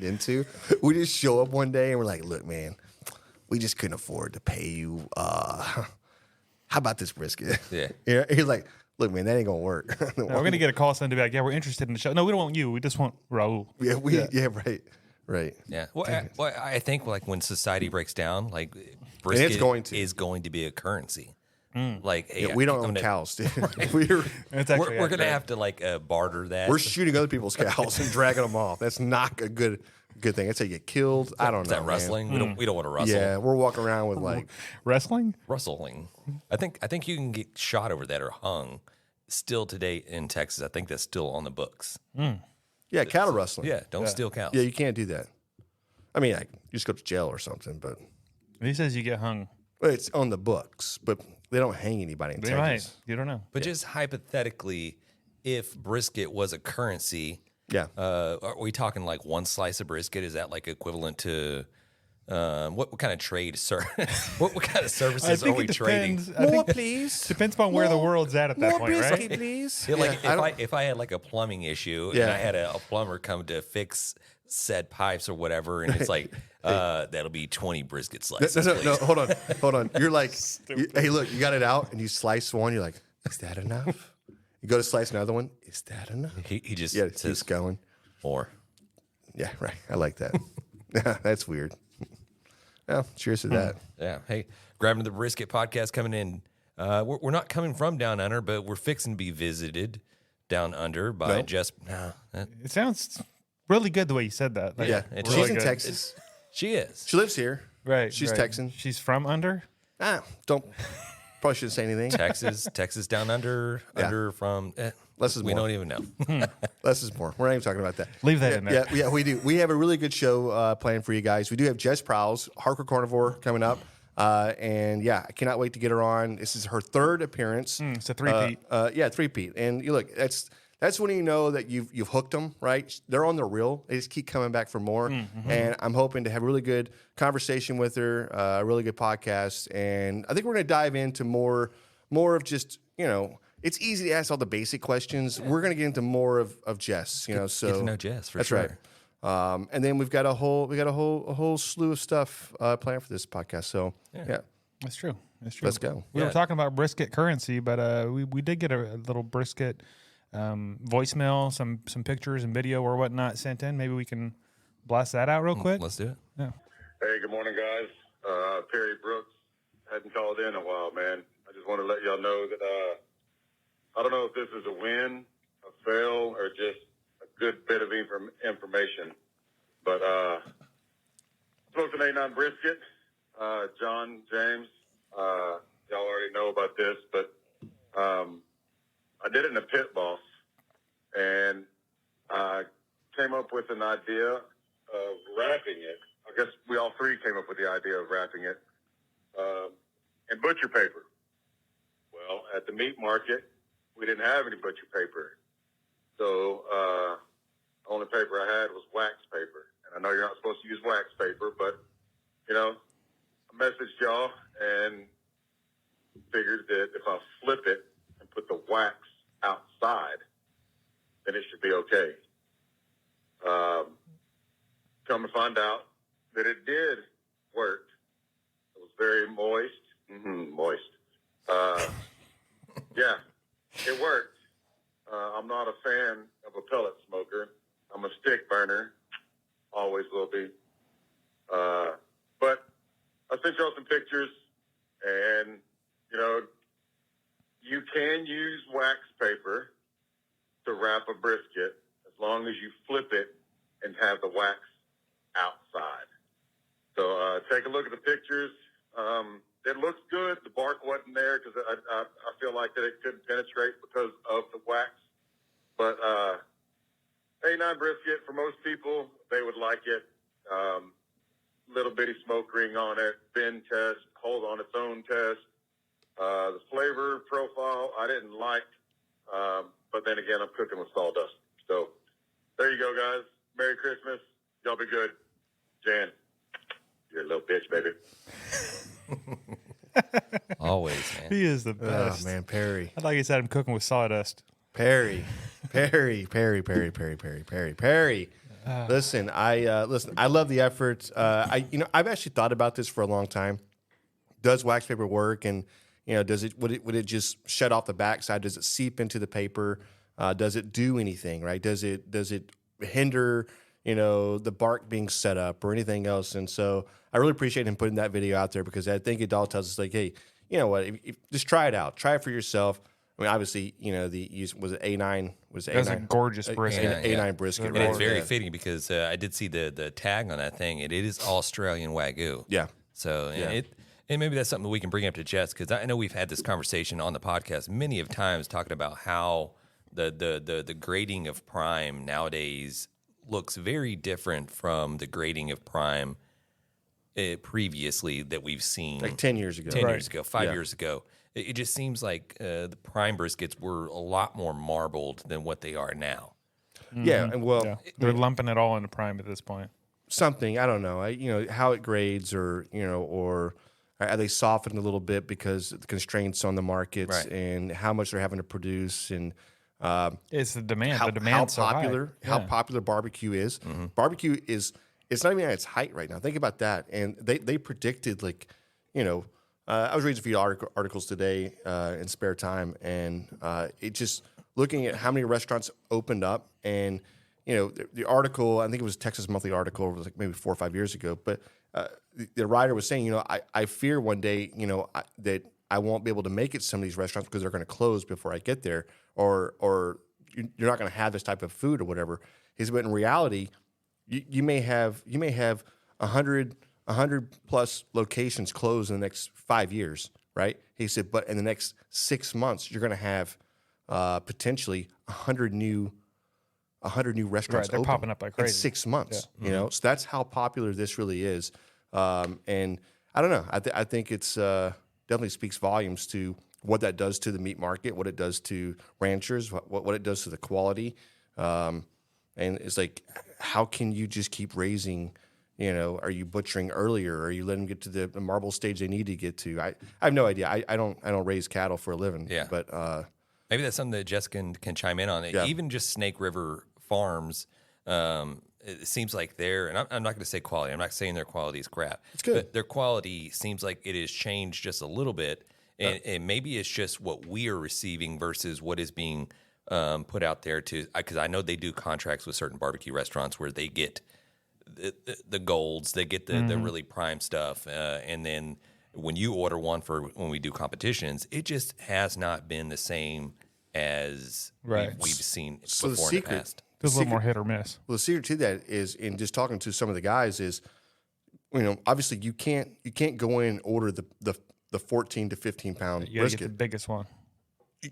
into. We just show up one day and we're like, look, man, we just couldn't afford to pay you. How about this brisket? Yeah. He's like, look, man, that ain't gonna work. No, we're gonna get a call Sunday back. Yeah, we're interested in the show. No, we don't want you. We just want Raul. Yeah, right. Yeah. Well, I think like when society breaks down, like brisket is going to be a currency. Like hey, we don't own cows, dude. we're going to have to like barter that. We're shooting other people's cows and dragging them off. That's not a good thing. That's how you get killed. I don't know. Is that rustling? We don't want to rustle. Yeah, we're walking around with like wrestling. I think you can get shot over that or hung. Still today in Texas, I think that's still on the books. Yeah, cattle rustling. Yeah, don't steal cows. Yeah, you can't do that. I mean, you just go to jail or something. But He says you get hung. well, it's on the books, but they don't hang anybody in They Texas. might. You don't know. But just hypothetically, if brisket was a currency, Yeah. are we talking like one slice of brisket? Is that like equivalent to what kind of trade, sir? what kind of services are we trading? More, please. Depends upon where the world's at that More point, brisket, right? please. Yeah, like if I had like a plumbing issue and I had a plumber come to fix said pipes or whatever, and it's like that'll be 20 brisket slices. No, hold on. You're like, hey, look, you got it out, and you slice one. You're like, is that enough? You go to slice another one. Is that enough? He just It says keeps going. more. Yeah, right. I like that. That's weird. Well, cheers to that. Yeah. Hey, Grabbing the Brisket podcast coming in. We're not coming from down under, but we're fixing to be visited down under by Jess. It sounds really good the way you said that. Like, Yeah, it's she's really in good. Texas. She is. She lives here. Right. She's right. Texan. She's from under? Probably shouldn't say anything. Texas down under, under from. Less is we more. don't even know. Less is more. We're not even talking about that. Leave that in there. Yeah, we do. We have a really good show planned for you guys. We do have Jess Pryles, Hargrove Carnivore, coming up. And yeah, I cannot wait to get her on. This is her third appearance. It's a three-peat. Three-peat. And you look, that's when you know that you've hooked them, right? They're on the reel. They just keep coming back for more. And I'm hoping to have a really good conversation with her, a really good podcast. And I think we're going to dive into more of just, it's easy to ask all the basic questions. We're going to get into more of Jess, so Get to know Jess for that's sure. right. And then we've got a whole slew of stuff planned for this podcast. So yeah. That's true. Let's go. We were talking about brisket currency, but we did get a little brisket voicemail, some pictures and video or whatnot sent in. Maybe we can blast that out real quick. Let's do it. Yeah. Hey, good morning, guys. Perry Brooks. Hadn't called in a while, man. I just want to let y'all know that I don't know if this is a win, a fail, or just a good bit of information. But smoked an A9 brisket. John, James, y'all already know about this, but I did it in a pit boss, and I came up with an idea of wrapping it. I guess we all three came up with the idea of wrapping it in butcher paper. Well, at the meat market, we didn't have any butcher paper. So the only paper I had was wax paper. And I know you're not supposed to use wax paper, but, I messaged y'all and figured that if I flip it and put the wax outside, then it should be okay. Come to find out that it did work. It was very moist. Moist. Yeah, it worked. I'm not a fan of a pellet smoker. I'm a stick burner. Always will be. But I sent y'all some pictures, and, you can use wax paper to wrap a brisket as long as you flip it and have the wax outside. So take a look at the pictures. It looks good. The bark wasn't there because I feel like that it couldn't penetrate because of the wax. But A9 brisket, for most people, they would like it. Little bitty smoke ring on it, bend test, hold on its own test. The flavor profile I didn't like, but then again, I'm cooking with sawdust. So there you go, guys. Merry Christmas. Y'all be good. Jan, you're a little bitch, baby. Always, man. He is the best. Oh man, Perry. I thought you said I'm cooking with sawdust. Perry. Listen, I love the effort. I've actually thought about this for a long time. Does wax paper work? And would it just shut off the backside? Does it seep into the paper? Does it do anything? Right? Does it hinder the bark being set up or anything else? And so I really appreciate him putting that video out there, because I think it all tells us, like, hey, you know what? If just try it out. Try it for yourself. I mean, obviously, was it A9? Was it A9? That's a gorgeous brisket. A9 brisket. And it's very fitting because I did see the tag on that thing, and it is Australian Wagyu. Yeah. So and maybe that's something that we can bring up to Jess, because I know we've had this conversation on the podcast many of times, talking about how the grading of prime nowadays looks very different from the grading of prime previously that we've seen. Like 10 years ago. 10 years ago, 5 years ago. It just seems like the prime briskets were a lot more marbled than what they are now. Yeah, and they're lumping it all into prime at this point. Something, I don't know. How it grades, or are they softened a little bit because of the constraints on the markets, right, and how much they're having to produce, and it's the demand. How popular so high. how popular barbecue is. Mm-hmm. Barbecue it's not even at its height right now. Think about that. And they predicted, like, I was reading a few articles today in spare time, and it just looking at how many restaurants opened up, and the article, I think it was a Texas Monthly article, it was like maybe 4 or 5 years ago, but the writer was saying, I fear one day, that I won't be able to make it to some of these restaurants because they're going to close before I get there, or you're not going to have this type of food or whatever. He said, but in reality, you may have 100 plus locations closed in the next 5 years, right? He said, but in the next 6 months, you're going to have potentially 100 new restaurants. Right, they're open popping up like crazy in 6 months. Yeah. So that's how popular this really is. And I don't know. I think it's definitely speaks volumes to what that does to the meat market, what it does to ranchers, what it does to the quality. And it's like, how can you just keep raising? Are you butchering earlier? Are you letting them get to the marble stage they need to get to? I have no idea. I don't raise cattle for a living. Yeah. But maybe that's something that Jess can chime in on. Yeah. Even just Snake River Farms, it seems like and I'm not going to say quality. I'm not saying their quality is crap. It's good. But their quality seems like it has changed just a little bit. And maybe it's just what we are receiving versus what is being put out there because I know they do contracts with certain barbecue restaurants where they get the golds, they get the really prime stuff, and then when you order one for when we do competitions, it just has not been the same as we've seen before in the past. There's a little more hit or miss. Well, the secret to that is, in just talking to some of the guys, is obviously you can't go in and order the 14 to 15 pound You gotta brisket. get the biggest one.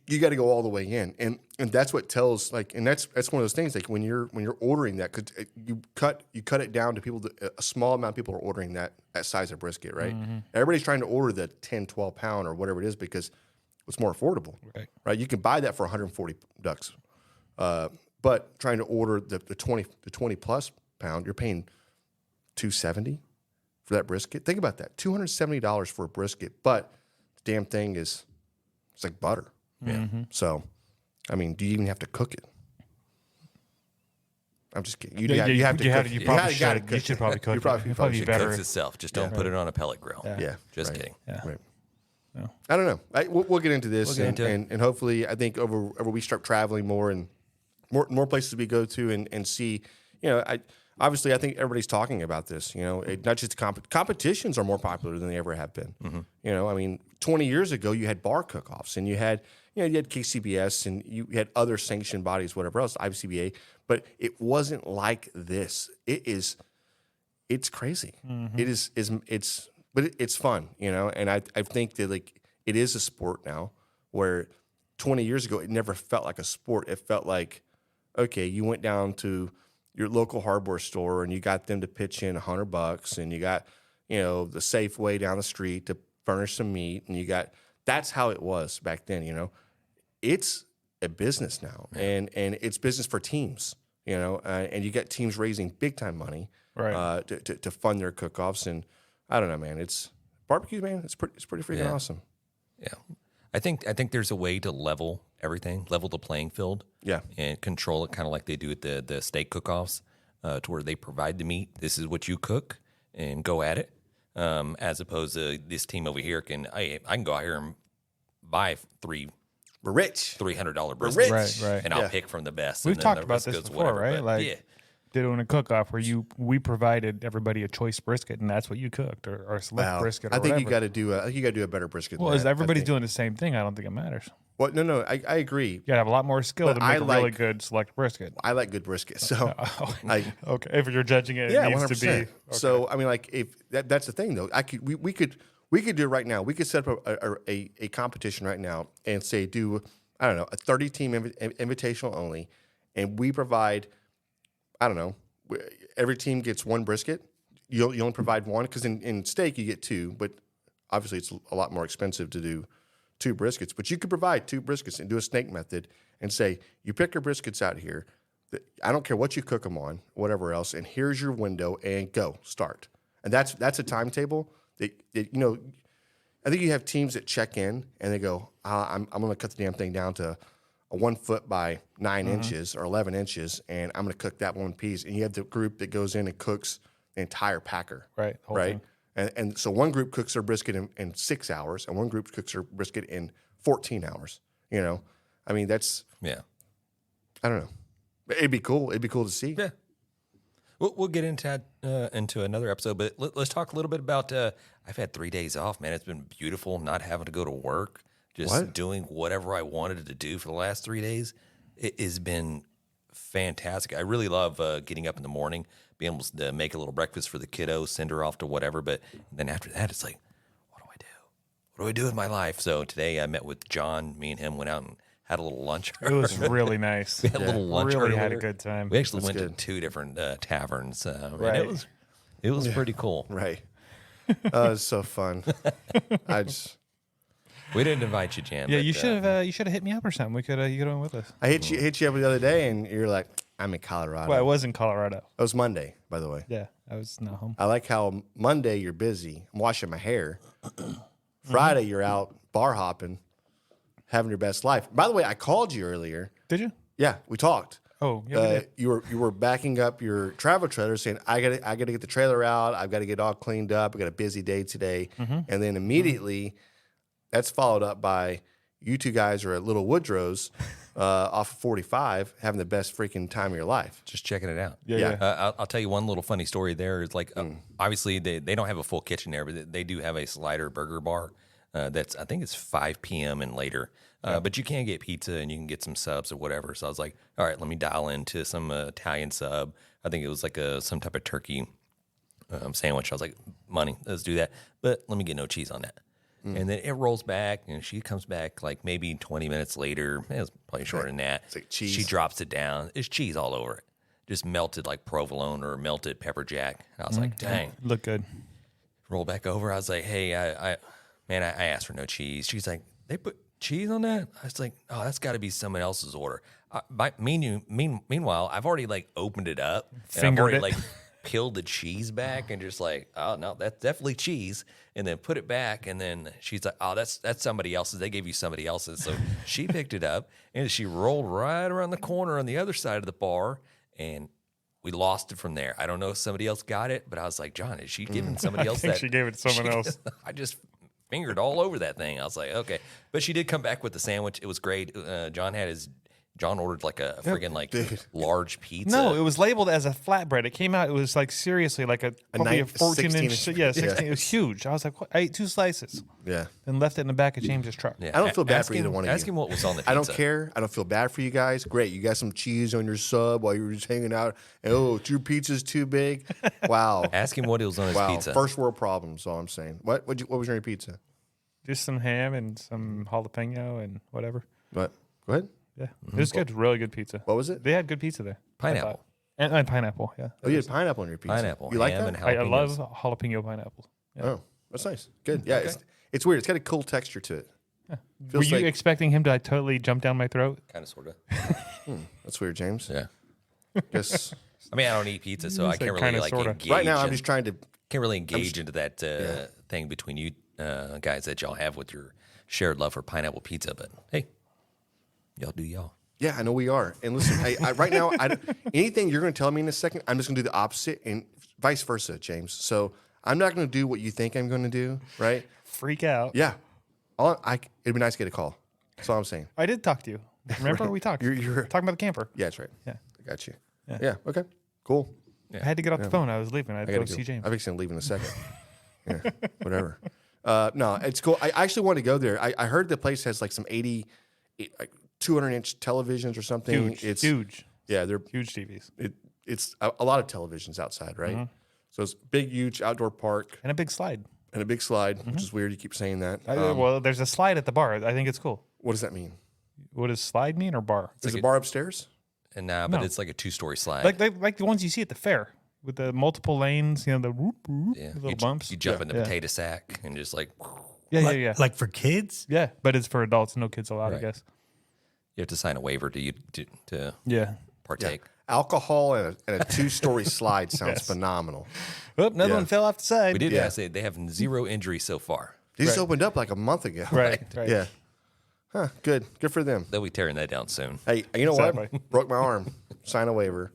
You got to go all the way in, and that's what tells, like, and that's one of those things, like when you're ordering that, because you cut it down to people a small amount of people are ordering that size of brisket, right? Everybody's trying to order the 10, 12 pound or whatever it is because it's more affordable, right? You can buy that for 140 bucks, but trying to order the 20 plus pound, you're paying $270 for that brisket. Think about that, $270 for a brisket, but the damn thing it's like butter. Yeah. So, I mean, do you even have to cook it? I'm just kidding. You have to cook it. You probably should. You should probably cook it. It'd probably be better. It cooks itself. Just don't put it on a pellet grill. Yeah. Just kidding. Yeah. Right. Yeah. I don't know. We'll get into this, We'll get into it. and hopefully, I think over we start traveling more and more places we go to and see. Obviously, I think everybody's talking about this. Not just competitions are more popular than they ever have been. I mean, 20 years ago, you had bar cook-offs, and you had KCBS, and you had other sanctioned bodies, whatever else, IBCBA, but it wasn't like this. It's crazy. But it's fun, and I think that, like, it is a sport now, where 20 years ago, it never felt like a sport. It felt like, okay, you went down to your local hardware store and you got them to pitch in $100, and you got, the Safeway down the street to furnish some meat, and that's how it was back then. It's a business now, and it's business for teams, and you got teams raising big time money, right, to fund their cook-offs. And I don't know, man, it's barbecue, man. It's pretty freaking awesome. Yeah. I think there's a way to level everything, level the playing field, Yeah, and control it, kind of like they do at the steak cook-offs. to where they provide the meat. This is what you cook and go at it. As opposed to this team over here I can go out here and buy We're rich. $300 We're briskets, rich. Right. and I'll pick from the best. We've and then talked the about rest this goes before, whatever, right? but Like, yeah. did a cook-off where we provided everybody a choice brisket, and that's what you cooked, or a select Wow. brisket. Or I think whatever. you got to do. I think you got to do a better brisket. Well, than as that, I everybody's think. doing the same thing, I don't think it matters. Well, no, I agree. You gotta have a lot more skill But to make a really like- good select brisket. I like good brisket, so Okay, if you're judging it, yeah, it needs 100%. to be. Okay. So I mean, like if that's the thing though, we could do it right now. We could set up a competition right now and say do I don't know a 30-team invitational only, and we provide I don't know every team gets one brisket. You only provide one because in steak you get two, but obviously it's a lot more expensive to do 2 briskets. But you could provide 2 briskets and do a snake method and say you pick your briskets out here. I don't care what you cook them on, whatever else, and here's your window and go start. And that's a timetable that you know. I think you have teams that check in and they go, I'm going to cut the damn thing down to a 1 foot by 9 inches or 11 inches, and I'm going to cook that one piece. And you have the group that goes in and cooks the entire packer, Right, whole right. thing. And so one group cooks their brisket in 6 hours, and one group cooks their brisket in 14 hours. You know, I mean that's Yeah. I don't know. It'd be cool. It'd be cool to see. Yeah. We'll get into another episode, but let's talk a little bit about. I've had 3 days off, man. It's been beautiful not having to go to work, just doing whatever I wanted to do for the last 3 days. It has been fantastic. I really love getting up in the morning, being able to make a little breakfast for the kiddos, send her off to whatever. But then after that, it's like, what do I do? What do I do with my life? So today I met with John. Me and him went out and had a little lunch. It was really nice. We had a little lunch. Really had a earlier. good time. We actually That's went good. to 2 different taverns. And Right. it was pretty cool. Right. Oh, it's so fun. I just We didn't invite you, Jan. Yeah, but, you should have hit me up or something. We could you could have went with us. I hit you up the other day, and you're like, I'm in Colorado. Well, I was in Colorado. It was Monday, by the way. Yeah, I was not home. I like how Monday you're busy. I'm washing my hair. Friday you're out bar hopping, having your best life. By the way, I called you earlier. Did you? Yeah, we talked. Oh, yeah. we did. You were backing up your travel trailer, saying I gotta get the trailer out. I've got to get all cleaned up. I got a busy day today, and then immediately that's followed up by you two guys are at Little Woodrow's off of 45, having the best freaking time of your life. just checking it out. Yeah. I'll tell you one little funny story there. Is like, obviously, they don't have a full kitchen there, but they do have a slider burger bar. That's, I think it's 5 p.m. and later. But you can get pizza and you can get some subs or whatever. So I was like, all right, let me dial into some Italian sub. I think it was like some type of turkey sandwich. I was like, money, let's do that. But let me get no cheese on that. And then it rolls back, and she comes back like maybe 20 minutes later. It was probably shorter than that. It's like cheese. She drops it down. There's cheese all over it. Just melted like provolone or melted pepper jack. And I was like, dang. Look good. Roll back over. I was like, hey, I asked for no cheese. She's like, they put cheese on that? I was like, oh, that's got to be someone else's order. Meanwhile, I've already like opened it up. And I've Fingered already it. like peeled the cheese back and just like, oh, no, that's definitely cheese. And then put it back. And then she's like, oh, that's somebody else's. They gave you somebody else's. So she picked it up and she rolled right around the corner on the other side of the bar. And we lost it from there. I don't know if somebody else got it, but I was like, John, is she giving somebody else think that? she gave it to someone else. I just fingered all over that thing. I was like, okay. But she did come back with the sandwich. It was great. John ordered like a friggin' large pizza. No, it was labeled as a flatbread. It came out. It was like seriously like probably a 14 16 inch. inch. Yeah, 16. Yeah. It was huge. I was like, what? I ate 2 slices Yeah. and left it in the back of James's truck. Yeah. I don't feel bad Ask for either him- one of you. Ask him what was on the pizza. I don't care. I don't feel bad for you guys. Great. You got some cheese on your sub while you were just hanging out. And, oh, your pizza's too big. Wow. Ask him what was on his Wow. pizza. First world problems, all I'm saying. What was your pizza? Just some ham and some jalapeno and whatever. What? Go ahead. Yeah, it was good. Really good pizza. What was it? They had good pizza there. I Pineapple. thought. And pineapple. Yeah. Oh, you had pineapple on your pizza. Pineapple. You like ham that? and I jalapenos. love jalapeno pineapple. Yeah. Oh, that's nice. Good. Yeah, it's weird. It's got a cool texture to it. Were Feels you like- expecting him to totally jump down my throat? Kind of, sort of. That's weird, James. Yeah. Guess I mean, I don't eat pizza, so I It's can't like really kinda, like sorta. engage. right now I'm in- just trying to. can't really engage into that thing between you guys that y'all have with your shared love for pineapple pizza. But hey, y'all do y'all. Yeah, I know we are. And listen, right now, anything you're going to tell me in a second, I'm just going to do the opposite, and vice versa, James. So I'm not going to do what you think I'm going to do, right? Freak out. Yeah. It'd be nice to get a call. That's all I'm saying. I did talk to you. Remember we talked? You're talking about the camper. Yeah, that's right. Yeah. I got you. Yeah. Okay. Cool. I had to get off the phone. I was leaving. I had to go gotta see James. I'm fixing to leave in a second. Yeah. Whatever. No, it's cool. I actually want to go there. I heard the place has like some 200-inch televisions or something. Huge. It's huge. Yeah, they're Huge TVs. It's a lot of televisions outside, right? So it's big, huge outdoor park And a big slide. and a big slide, which is weird. You keep saying that. Well, there's a slide at the bar. I think it's cool. What does that mean? What does slide mean or bar? Is the bar upstairs? And but No. it's like a 2-story slide. Like the ones you see at the fair with the multiple lanes, the whoop, whoop, yeah. little You, bumps. you jump in the potato sack and just like Yeah. Like for kids? Yeah, but it's for adults. No kids allowed, I Right. guess. you have to sign a waiver to Yeah. partake. Alcohol and a 2-story slide sounds phenomenal. Oh, another one fell off the side. We did say they have 0 injuries so far. They just opened up like a month ago. Right. Yeah. Huh. Good for them. They'll be tearing that down soon. Hey, you know Exactly. what? Broke my arm. Sign a waiver.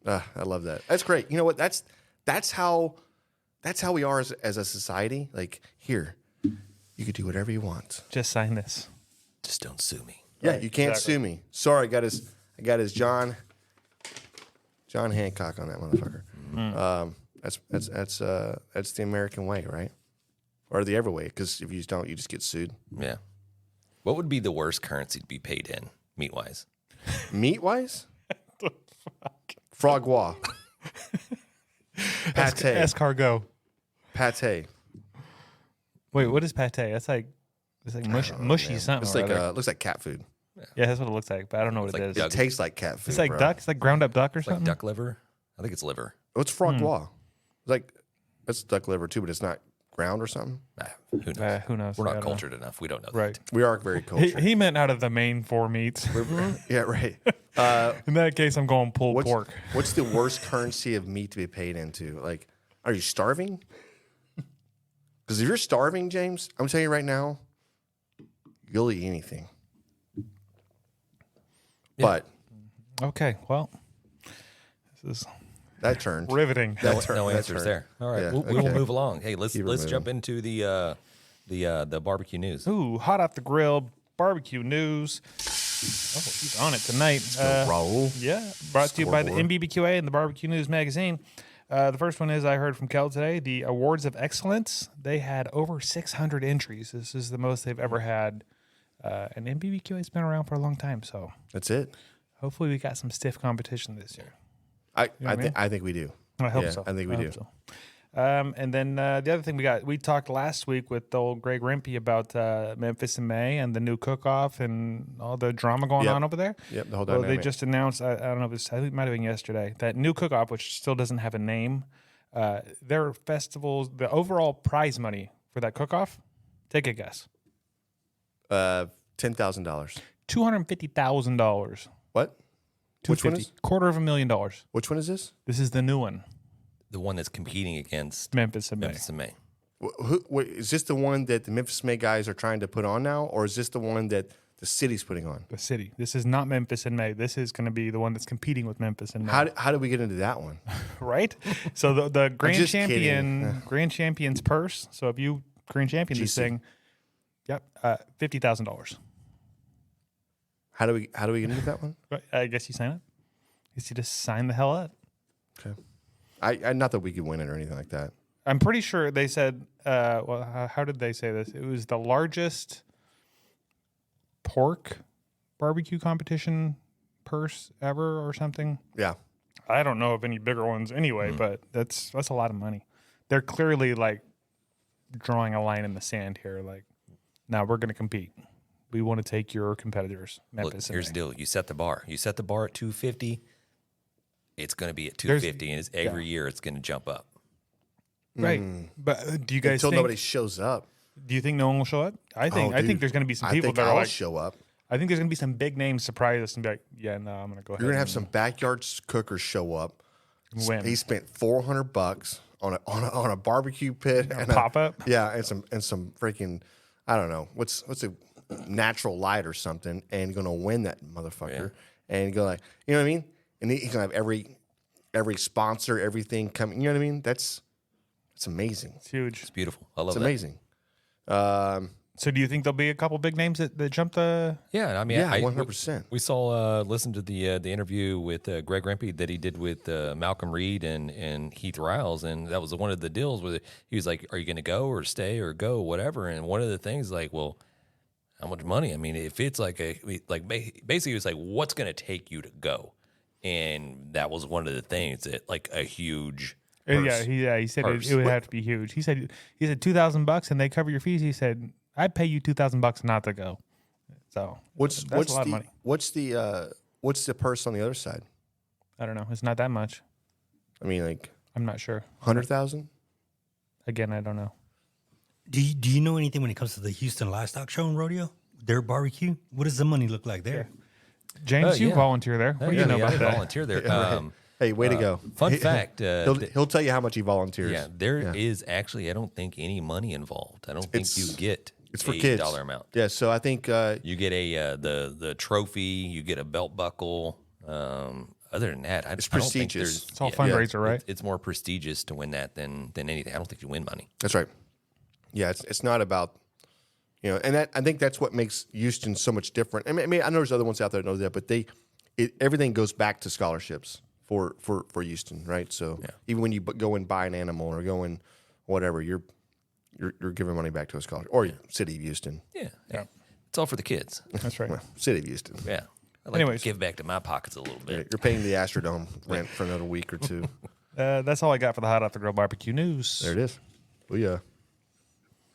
I love that. That's great. You know what? That's how we are as a society. Like, here, you could do whatever you want. Just sign this. Just don't sue me. Yeah, you can't sue me. Sorry, I got his John Hancock on that motherfucker. That's the American way, right? Or the ever way, because if you don't, you just get sued. Yeah. What would be the worst currency to be paid in, meat-wise? Meat-wise? Frogwa. Pate. Escargot. Pate. Wait, what is pate? That's like mushy something. It's or like other. looks like cat food. Yeah, that's what it looks like, but I don't know what It's it like is. It tastes like cat food. It's like bro. duck. It's like ground up duck or It's like something. duck liver? I think it's liver. What's frogwa? Like that's duck liver too, but it's not ground or something. Who knows? Who knows? We're I not don't know. cultured enough. We don't know Right. We are very cultured. He meant out of the main 4 meats. Yeah, right. In that case, I'm going pulled pork. What's the worst currency of meat to be paid into? Like, are you starving? Because if you're starving, James, I'm telling you right now, you'll eat anything. But Okay, well, this is that turned. riveting. No answers there. All right, Yeah, we will okay. move along. Hey, let's moving. jump into the barbecue news. Ooh, hot off the grill, barbecue news. Oh, he's on it tonight. Roll. Yeah, brought to you by the Scoreboard. NBBQA and the Barbecue News magazine. The first one is I heard from Kel today, the Awards of Excellence. They had over 600 entries. This is the most they've ever had. And NBBQA has been around for a long time, so That's it. hopefully we got some stiff competition this year. I think we do. I hope Yeah, so. I think we do. hope so. And then the other thing we talked last week with old Greg Rimpey about Memphis in May and the new cook-off and all the drama going Yep. on over there. Yep, the whole Well, dynamic. they just announced, I don't know if it's, I think it might have been yesterday, that new cook-off, which still doesn't have a name, their festivals, the overall prize money for that cook-off, take a guess. $10,000. $250,000. What? Which one is? $250,000. Which one is this? This is the new one, The one that's competing against Memphis in May. Memphis in May. Is this the one that the Memphis May guys are trying to put on now, or is this the one that the city's putting on? The city. This is not Memphis in May. This is going to be the one that's competing with Memphis in May. How did we get into that one? Right? So the grand just champion, grand champion's purse. So if you grand champion this GC. thing, yep, $50,000. How do we get into that one? Right, I guess you sign up. I guess you just sign the hell up. Okay. I not that we could win it or anything like that. I'm pretty sure they said. Well, how did they say this? It was the largest pork barbecue competition purse ever, or something. Yeah. I don't know of any bigger ones anyway, but that's a lot of money. They're clearly like drawing a line in the sand here. Like, now we're going to compete. We want to take your competitors. Look, Memphis. and here's the May. deal. You set the bar. You set the bar at 250. It's going to be at 250, and it's every year it's going to jump up. Right. But do you guys Until think? nobody shows up. Do you think no one will show up? I think. Oh, I think dude. there's going to be some I people think that are I'll like. show up. I think there's going to be some big names surprise us and be like, yeah, no, I'm going to go ahead. You're gonna have and some backyard cookers show up. win. He spent $400 on a barbecue pit and pop-up? Yeah, and some freaking I don't know what's natural light or something and going to win that motherfucker and go like, you know what I mean? And he's going to have every sponsor, everything coming. You know what I mean? It's amazing. It's huge. It's beautiful. I love It's amazing. So do you think there'll be a couple big names that jump the? Yeah, I mean, Yeah, 100%. We saw, listened to the interview with Greg Rempe that he did with Malcolm Reed and Heath Riles, and that was one of the deals where he was like, "Are you going to go or stay or go whatever?" And one of the things like, well, how much money? I mean, if it's basically it was like, what's going to take you to go? And that was one of the things that like a huge. Purse. He said it would have to be huge. He said $2,000 and they cover your fees. He said, I'd pay you $2,000 not to go. So that's a lot of money. What's the purse on the other side? I don't know. It's not that much. I mean, like I'm not sure. 100,000. Again, I don't know. Do you know anything when it comes to the Houston Livestock Show and Rodeo? Their barbecue? What does the money look like there? James, you volunteer there. What do you know about that? I volunteer there. Hey, way to go! Fun fact: he'll tell you how much he volunteers. Yeah, there is actually, I don't think any money involved. I don't think you get. It's for kids. $dollar amount. Yeah, so I think you get the trophy, you get a belt buckle. Other than that, it's I don't think prestigious. It's all fundraiser, right? It's more prestigious to win that than anything. I don't think you win money. That's right. Yeah, it's not about, and I think that's what makes Houston so much different. I mean, I know there's other ones out there that know that, but everything goes back to scholarships for Houston, right? So even when you go and buy an animal or go and whatever, you're giving money back to a scholarship or City of Houston. Yeah. It's all for the kids. That's right. City of Houston. Yeah. I like to give back to my pockets a little bit. You're paying the Astrodome rent for another week or two. That's all I got for the Hot Off the Grill barbecue news. There it is. Oh yeah,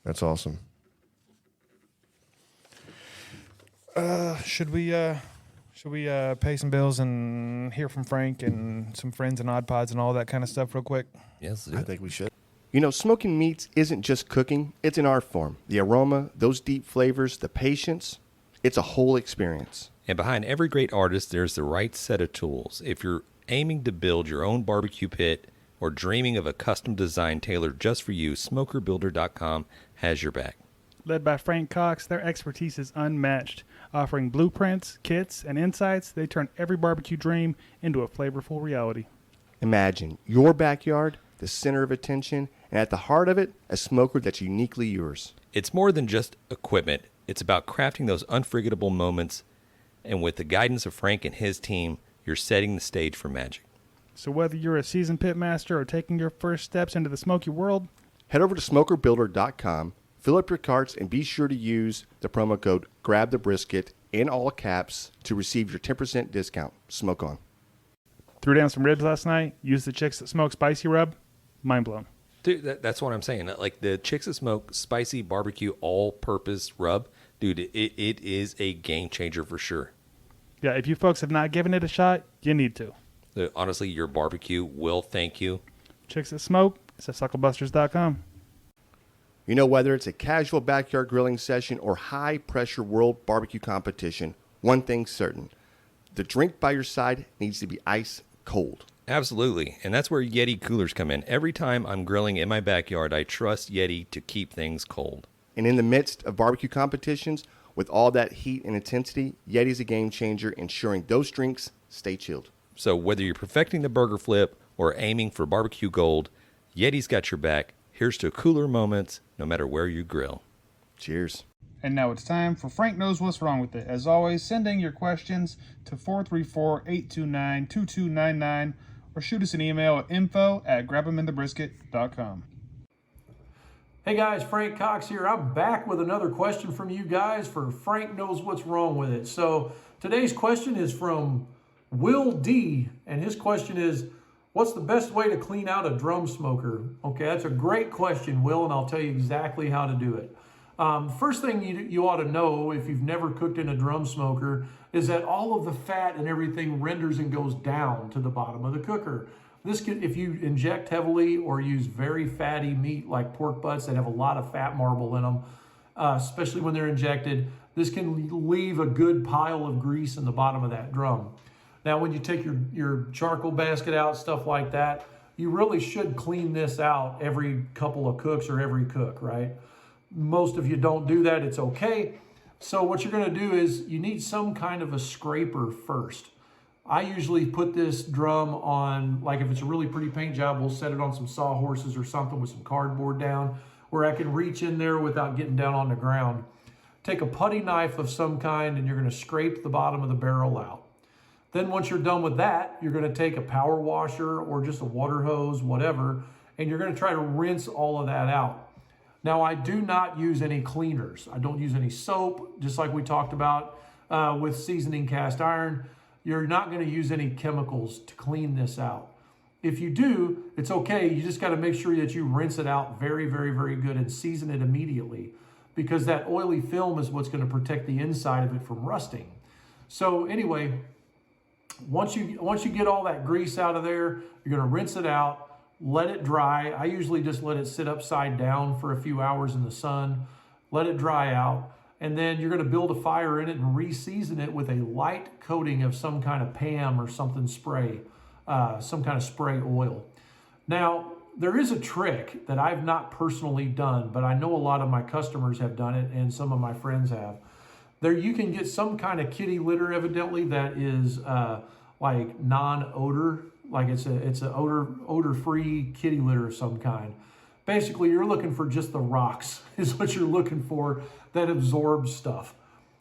that's awesome. Should we pay some bills and hear from Frank and some friends and Oddpods and all that kind of stuff real quick? Yes, I think we should. Smoking meats isn't just cooking, it's an art form. The aroma, those deep flavors, the patience, it's a whole experience. And behind every great artist, there's the right set of tools. If you're aiming to build your own barbecue pit or dreaming of a custom design tailored just for you, SmokerBuilder.com has your back. Led by Frank Cox, their expertise is unmatched. Offering blueprints, kits, and insights, they turn every barbecue dream into a flavorful reality. Imagine your backyard, the center of attention, and at the heart of it, a smoker that's uniquely yours. It's more than just equipment. It's about crafting those unforgettable moments. And with the guidance of Frank and his team, you're setting the stage for magic. So whether you're a seasoned pit master or taking your first steps into the smoky world, head over to SmokerBuilder.com, fill up your carts, and be sure to use the promo code GRABTHEBRISKET in all caps to receive your 10% discount. Smoke on. Threw down some ribs last night, used the Chicks That Smoke spicy rub. Mind blown. Dude, that's what I'm saying. Like the Chicks That Smoke spicy barbecue all-purpose rub, dude, it is a game changer for sure. Yeah, if you folks have not given it a shot, you need to. Honestly, your barbecue will thank you. Chicks That Smoke, it's at SUCKLEBUSTERS.com. Whether it's a casual backyard grilling session or high-pressure world barbecue competition, one thing's certain. The drink by your side needs to be ice cold. Absolutely, and that's where Yeti coolers come in. Every time I'm grilling in my backyard, I trust Yeti to keep things cold. And in the midst of barbecue competitions, with all that heat and intensity, Yeti's a game changer, ensuring those drinks stay chilled. So whether you're perfecting the burger flip or aiming for barbecue gold, Yeti's got your back. Here's to cooler moments, no matter where you grill. Cheers. And now it's time for Frank Knows What's Wrong With It. As always, sending your questions to 434-829-2299 or shoot us an email at info@grabtheminthebrisket.com. Hey guys, Frank Cox here. I'm back with another question from you guys for Frank Knows What's Wrong With It. So today's question is from Will D, and his question is, what's the best way to clean out a drum smoker? Okay, that's a great question, Will, and I'll tell you exactly how to do it. First thing you ought to know if you've never cooked in a drum smoker is that all of the fat and everything renders and goes down to the bottom of the cooker. This can, if you inject heavily or use very fatty meat like pork butts that have a lot of fat marble in them, especially when they're injected, this can leave a good pile of grease in the bottom of that drum. Now, when you take your charcoal basket out, stuff like that, you really should clean this out every couple of cooks or every cook, right? Most of you don't do that, it's okay. So what you're going to do is you need some kind of a scraper first. I usually put this drum on, like if it's a really pretty paint job, we'll set it on some sawhorses or something with some cardboard down where I can reach in there without getting down on the ground. Take a putty knife of some kind and you're going to scrape the bottom of the barrel out. Then once you're done with that, you're going to take a power washer or just a water hose, whatever, and you're going to try to rinse all of that out. Now, I do not use any cleaners. I don't use any soap, just like we talked about with seasoning cast iron. You're not going to use any chemicals to clean this out. If you do, it's okay. You just got to make sure that you rinse it out very, very, very good and season it immediately, because that oily film is what's going to protect the inside of it from rusting. So anyway, once you get all that grease out of there, you're going to rinse it out, let it dry. I usually just let it sit upside down for a few hours in the sun, let it dry out. And then you're going to build a fire in it and re-season it with a light coating of some kind of PAM or something spray, some kind of spray oil. Now, there is a trick that I've not personally done, but I know a lot of my customers have done it and some of my friends have. There, you can get some kind of kitty litter, evidently, that is like non-odor, like it's a odor-free kitty litter of some kind. Basically, you're looking for just the rocks is what you're looking for that absorbs stuff.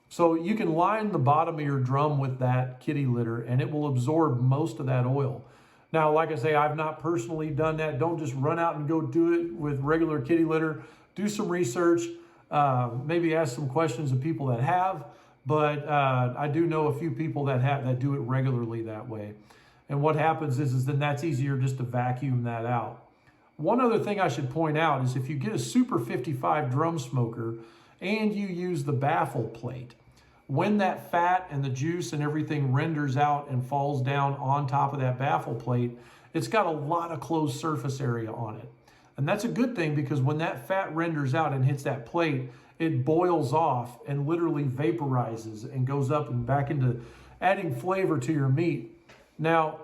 So you can line the bottom of your drum with that kitty litter and it will absorb most of that oil. Now, like I say, I've not personally done that. Don't just run out and go do it with regular kitty litter. Do some research, maybe ask some questions of people that have, but I do know a few people that do it regularly that way. And what happens is then that's easier just to vacuum that out. One other thing I should point out is if you get a Super 55 drum smoker and you use the baffle plate, when that fat and the juice and everything renders out and falls down on top of that baffle plate, it's got a lot of closed surface area on it. And that's a good thing, because when that fat renders out and hits that plate, it boils off and literally vaporizes and goes up and back into adding flavor to your meat. Now,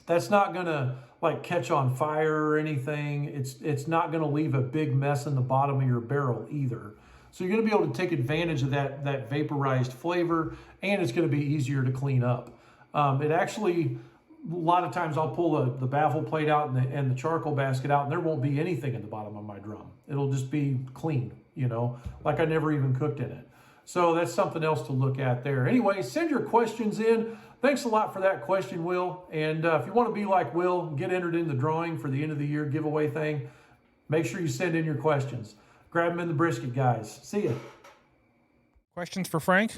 that's not gonna like catch on fire or anything. It's not gonna leave a big mess in the bottom of your barrel either. So you're gonna be able to take advantage of that vaporized flavor, and it's gonna be easier to clean up. It actually, a lot of times I'll pull the baffle plate out and the charcoal basket out, and there won't be anything in the bottom of my drum. It'll just be clean, like I never even cooked in it. So that's something else to look at there. Anyway, send your questions in. Thanks a lot for that question, Will. And if you want to be like Will, get entered in the drawing for the end of the year giveaway thing, make sure you send in your questions. Grab them in the brisket, guys. See ya. Questions for Frank?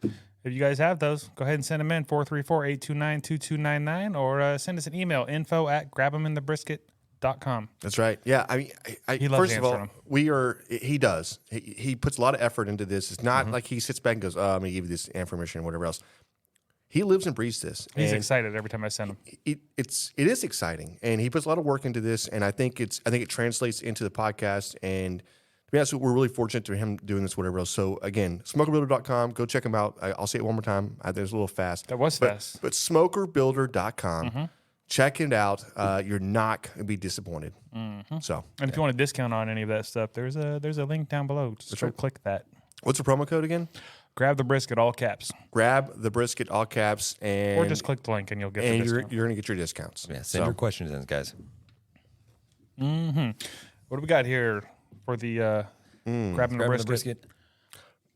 If you guys have those, go ahead and send them in, 434-829-2299, or send us an email, info@grabtheminthebrisket.com. That's right. Yeah, I mean, He loves first of all, answering he does. He puts a lot of effort into this. It's not like he sits back and goes, "Oh, I'm going to give you this information," or whatever else. He lives and breathes this. He's and excited every time I send him. It is exciting, and he puts a lot of work into this, and I think it translates into the podcast. And to be honest, we're really fortunate to him doing this, whatever else. So again, smokerbuilder.com, go check him out. I'll say it one more time. I think it's a little fast. That was fast. But smokerbuilder.com. Check it out. You're not going to be disappointed. So, and if you want a discount on any of that stuff, there's a link down below. Just go click that. What's the promo code again? Grab the brisket, all caps. Grab the brisket, all caps, and or just click the link and you'll get the discount. You're going to get your discounts. Yeah, send your questions in, guys. What do we got here for the grabbing the brisket?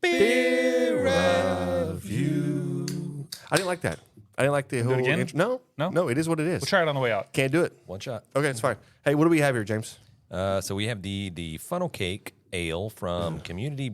Beer review. I didn't like that. I didn't like the whole again? intro. No, it is what it is. We'll try it on the way out. Can't do it. One shot. Okay, it's fine. Hey, what do we have here, James? So we have the funnel cake ale from Community.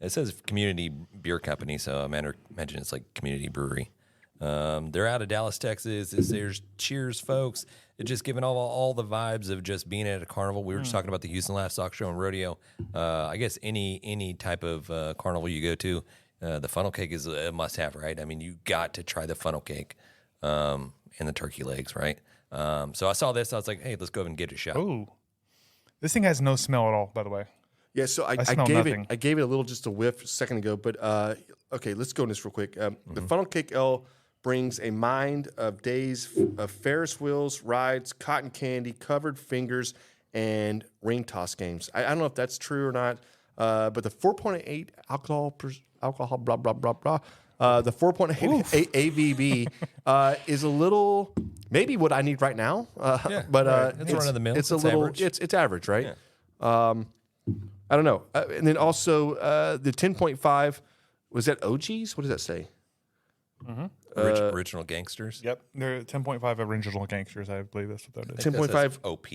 It says Community Beer Company, so I imagine it's like Community Brewery. They're out of Dallas, Texas. There's cheers, folks. It's just giving all the vibes of just being at a carnival. We were just talking about the Houston Livestock Show and Rodeo. I guess any type of carnival you go to, the funnel cake is a must-have, right? I mean, you got to try the funnel cake and the turkey legs, right? So I saw this. I was like, hey, let's go ahead and get it a shot. Ooh. This thing has no smell at all, by the way. Yeah, so I smell nothing. gave it a little just a whiff a second ago, but okay, let's go in this real quick. The funnel cake ale brings a mind of days of Ferris wheels, rides, cotton candy, covered fingers, and ring toss games. I don't know if that's true or not. but the 4.8 alcohol, blah, blah, blah, blah. The 4.8 AVB is a little, maybe what I need right now. But right. It's run of the mill. It's a It's little, average. it's average, right? I don't know. And then also the 10.5, was that OGs? What does that say? Original gangsters. Yep. They're 10.5 original gangsters, I believe that's what that is. 10.5 OP.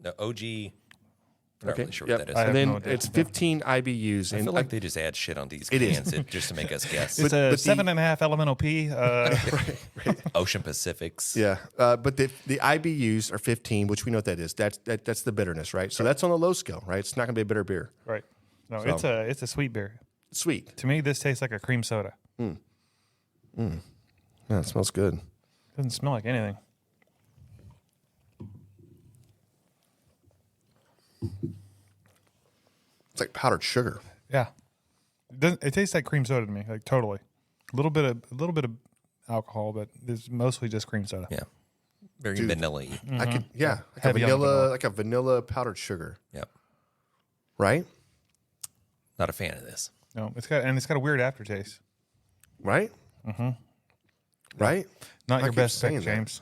No, OG. I'm not Okay. really sure Yep. what that is. I have And then no idea. it's 15 IBUs. I And feel like they just add shit on these It is. cans just to make us guess. It's but a the- 7.5 elemental P. Ocean Pacifics. yeah, but the IBUs are 15, which we know what that is. That's the bitterness, right? So that's on the low scale, right? It's not going to be a bitter beer. Right. No, So- it's a sweet beer. Sweet. To me, this tastes like a cream soda. Yeah, it smells good. Doesn't smell like anything. It's like powdered sugar. Yeah. It tastes like cream soda to me, like totally. A little bit of alcohol, but it's mostly just cream soda. Yeah. Very vanilla-y. I could, like Heavy on a vanilla powdered sugar, Yep. right? Not a fan of this. No, it's got a weird aftertaste. Right? Right? Not I your keep best saying pick, that. James.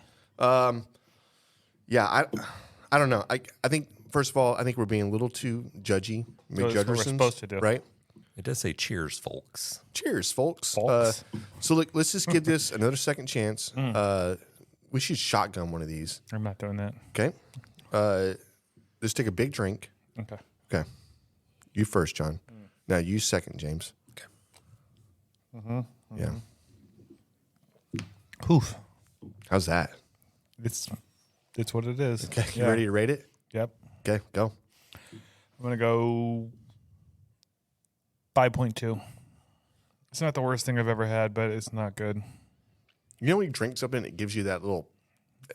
Yeah, I don't know. I think first of all, I think we're being a little too judgy. That's what we're supposed to do. Right? It does say cheers, folks. Cheers, folks. Folks. So look, let's just give this another second chance. We should shotgun one of these. I'm not doing that. Okay. Let's take a big drink. Okay. Okay. You first, John. Now you second, James. Okay. Yeah. Oof. How's that? It's what it is. Okay. You Yeah. ready to rate it? Yep. Okay, go. I'm gonna go 5.2. It's not the worst thing I've ever had, but it's not good. You know when you drink something, it gives you that little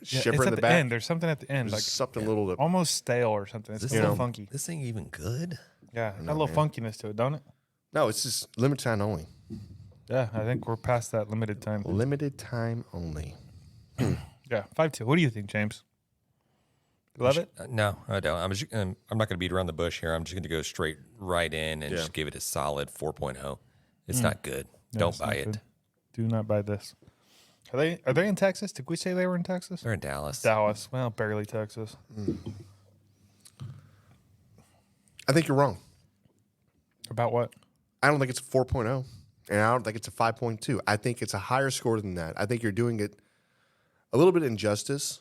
Yeah, shiver it's in at the the back. end. There's something at the end, There's like something little to. almost stale or something. It's a little funky. This thing even good? Yeah, got a little funkiness to it, don't it? No, it's just limited time only. Yeah, I think we're past that limited time. Limited time only. Yeah, 5.2. What do you think, James? You love it? No, I don't. I'm not going to beat around the bush here. I'm just going to go straight right in and Yeah. just give it a solid 4.0. It's not good. Don't it's buy not it. good. Do not buy this. Are they in Texas? Did we say they were in Texas? They're in Dallas. Dallas. Well, barely Texas. I think you're wrong. About what? I don't think it's a 4.0, and I don't think it's a 5.2. I think it's a higher score than that. I think you're doing it a little bit injustice.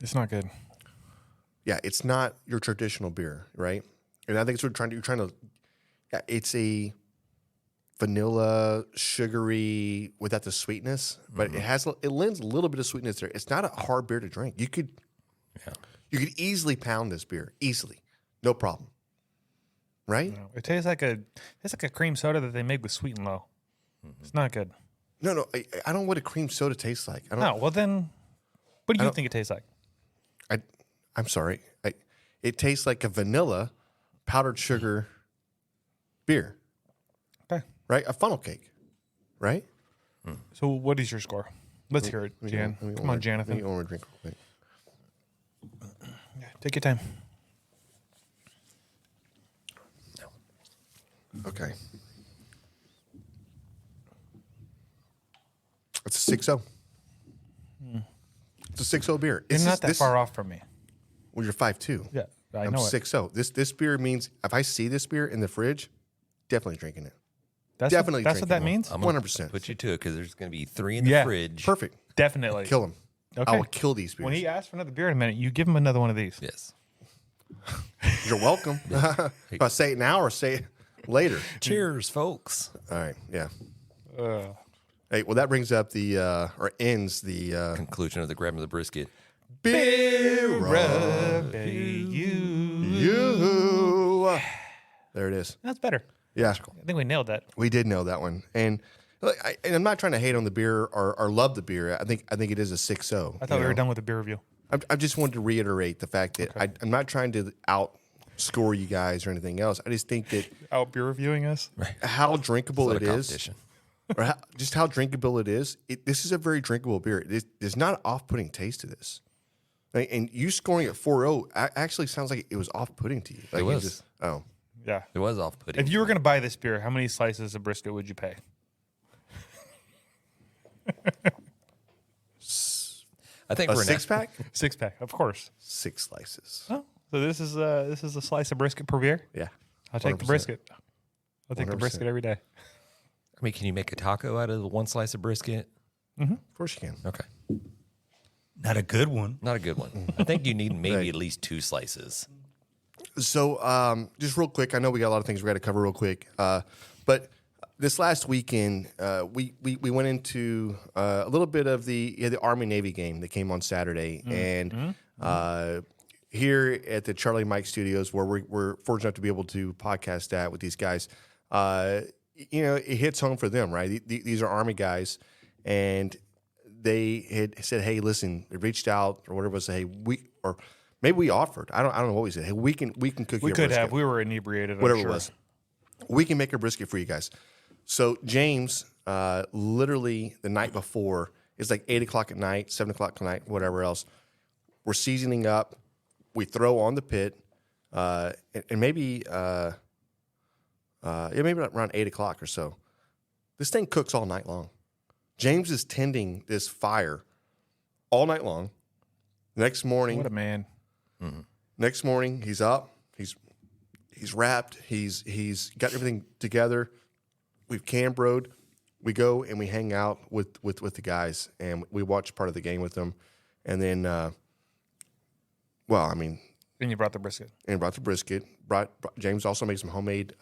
It's not good. Yeah, it's not your traditional beer, right? And I think it's what you're trying to. Yeah, it's a vanilla, sugary without the sweetness, but it lends a little bit of sweetness there. It's not a hard beer to drink. You could easily pound this beer, easily, no problem. Right? No, it tastes like a cream soda that they make with Sweet and Low. It's not good. No, I don't know what a cream soda tastes like. I don't. No, well then, what do you think it tastes like? I'm sorry. It tastes like a vanilla powdered sugar beer, Okay. right? A funnel cake, right? So what is your score? Let's hear it, Jan. Come on, Jonathan. Jonathan. I want to drink real quick. Take your time. Okay. It's a 6.0. It's a 6.0 beer. You're not that far off from me. Well, you're 5.2. Yeah, I I'm know it. 6.0. This beer means if I see this beer in the fridge, definitely drinking it. That's Definitely That's what that drinking means. I'm gonna 100%. Put you to it because there's going to be 3 in the Yeah. fridge. Perfect. Definitely. Kill him. Okay. I will kill these beers. When he asks for another beer in a minute, you give him another one of these. Yes. You're welcome. If I say it now or say it later. Cheers, folks. All right. Yeah. Hey, well, that brings up or ends the Conclusion of the grabbing the brisket. beer you. There it is. That's better. Yeah, I think we nailed that. we did know that one. And look, I'm not trying to hate on the beer or love the beer. I think it is a 6.0. I thought we were done with the beer review. I just wanted to reiterate the fact that I'm not trying to outscore you guys or anything else. I just think that Out beer reviewing us? how drinkable it It's not a is, competition. or just how drinkable it is. This is a very drinkable beer. There's not an off-putting taste to this. And you scoring at 4.0 actually sounds like it was off-putting to you. Like It you was. just- Yeah, Yeah. It was off-putting. If you were going to buy this beer, how many slices of brisket would you pay? I think A for 6-pack? 6-pack, of course. 6 slices. Oh, so this is a slice of brisket per beer. Yeah. I'll take the 100%. brisket. I'll take the 100%. brisket every day. I mean, can you make a taco out of one slice of brisket? Of course you can. Okay. Not a good one. Not a good one. I think you need maybe at least 2 slices. So, just real quick, I know we got a lot of things we got to cover real quick, but this last weekend, we went into a little bit of the Army Navy game that came on Saturday, and here at the Charlie Mike Studios, where we're fortunate enough to be able to podcast at with these guys, it hits home for them, right? These are Army guys, and they had said, "Hey, listen," they reached out or whatever, said, "Hey, maybe we offered. I don't know what we said. Hey, we can cook. We your could brisket. have. We were inebriated. Whatever I'm sure. it was. We can make a brisket for you guys." So James, literally the night before, it's like 8 o'clock at night, 7 o'clock at night, whatever else. We're seasoning up. We throw on the pit, and maybe maybe around 8 o'clock or so. This thing cooks all night long. James is tending this fire all night long. Next morning, What a man. Next morning, he's up. He's wrapped. He's got everything together. We've Cambroed. We go and we hang out with the guys, and we watch part of the game with them. And then, And you brought the brisket. and brought the brisket. James also made some homemade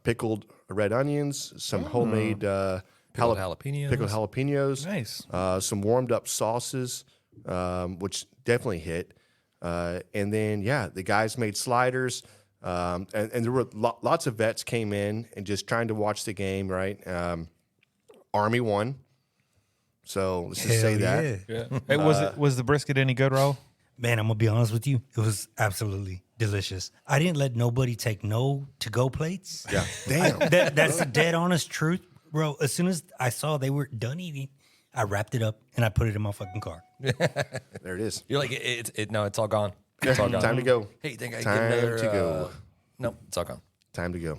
pickled red onions, some homemade Pickled jalapenos. Pickled jalapenos. Nice. Some warmed up sauces, which definitely hit. And then, the guys made sliders. And there were lots of vets came in and just trying to watch the game, right? Army won. So let's just say that. Yeah. Hey, was the brisket any good, Ro? Man, I'm going to be honest with you. It was absolutely delicious. I didn't let nobody take no to-go plates. Yeah. Damn. That's the dead honest truth, bro. As soon as I saw they were done eating, I wrapped it up and I put it in my fucking car. There it is. You're like, no, it's all gone. It's all gone. Time to go. Hey, you think I Time get another? to go. No, it's all gone. Time to go.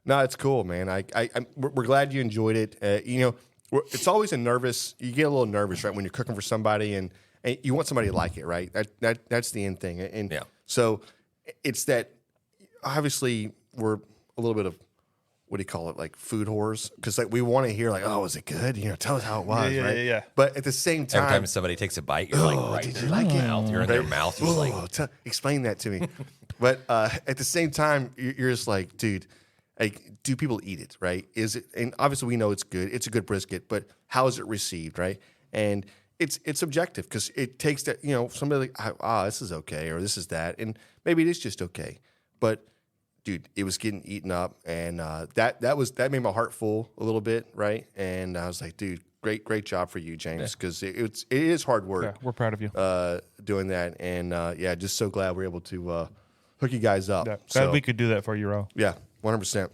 No, it's cool, man. We're glad you enjoyed it. It's always you get a little nervous, right, when you're cooking for somebody and you want somebody to like it, right? That's the end thing. And so it's that, obviously, we're a little bit of, what do you call it, like food whores? Because like we want to hear like, oh, was it good? Tell us how it was, right? Yeah. But at the same time, Every time somebody takes a bite, you're like, right, did you like it? mouth. You're in their mouth. You're like, Explain that to me. But at the same time, you're just like, dude, like, do people eat it, right? Is it? And obviously, we know it's good. It's a good brisket, but how is it received, right? And it's subjective because it takes that, somebody like, this is okay or this is that, and maybe it is just okay, but dude, it was getting eaten up, and that made my heart full a little bit, right? And I was like, dude, great job for you, James, because it is hard work. Yeah, we're proud of you. Doing that, and just so glad we're able to hook you guys up. Yeah, So, glad we could do that for you, Ro. yeah, 100%.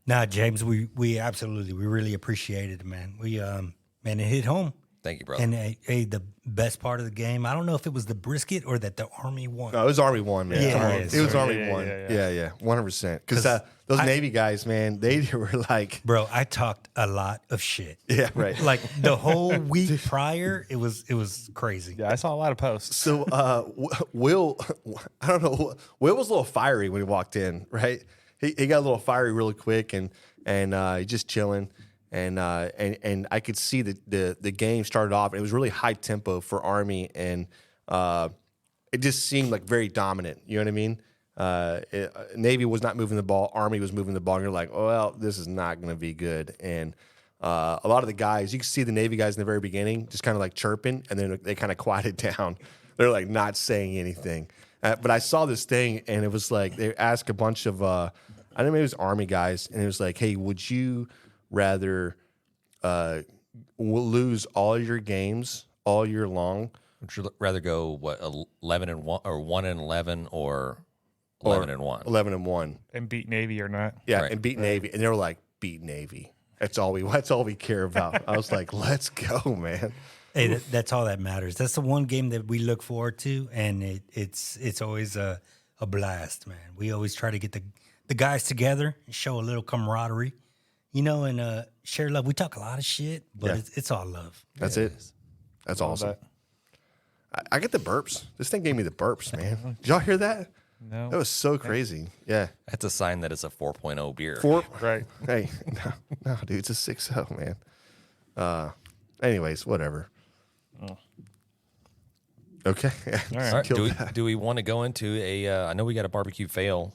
Nah, James, we absolutely, we really appreciated it, man. We, man, it hit home. thank you, brother. And hey, the best part of the game, I don't know if it was the brisket or that the Army won. No, it was Army 1, man. Yeah, Come on. yeah, It was sorry. Army 1. Yeah. Yeah, 100%. Because those Navy guys, man, they were like, Bro, I talked a lot of shit. yeah, right. Like the whole week prior, it was crazy. Yeah, I saw a lot of posts. So Will, I don't know, Will was a little fiery when he walked in, right? He got a little fiery really quick, and he's just chilling, and I could see the game started off, and it was really high tempo for Army, and it just seemed like very dominant. You know what I mean? Navy was not moving the ball, Army was moving the ball, and you're like, oh, well, this is not going to be good, and a lot of the guys, you can see the Navy guys in the very beginning just kind of like chirping, and then they kind of quieted down. They're like not saying anything. But I saw this thing, and it was like they asked a bunch of, I don't know, maybe it was Army guys, and it was like, hey, would you rather lose all your games all year long? Would you rather go 11-1 or 1-11 or 11-1? 11-1. And beat Navy or not. Yeah, Right. and beat Navy. And they were like, beat Navy. That's all we care about. I was like, let's go, man. Hey, that's all that matters. That's the one game that we look forward to, and it's always a blast, man. We always try to get the guys together, show a little camaraderie, and share love. We talk a lot of shit, but it's all love. That's it. That's awesome. I get the burps. This thing gave me the burps, man. Did y'all hear that? No. That was so crazy. Yeah. That's a sign that it's a 4.0 beer. Right. Hey, no, dude, it's a 6.0, man. Anyways, whatever. Okay. All right. Do we want to go into I know we got a barbecue fail.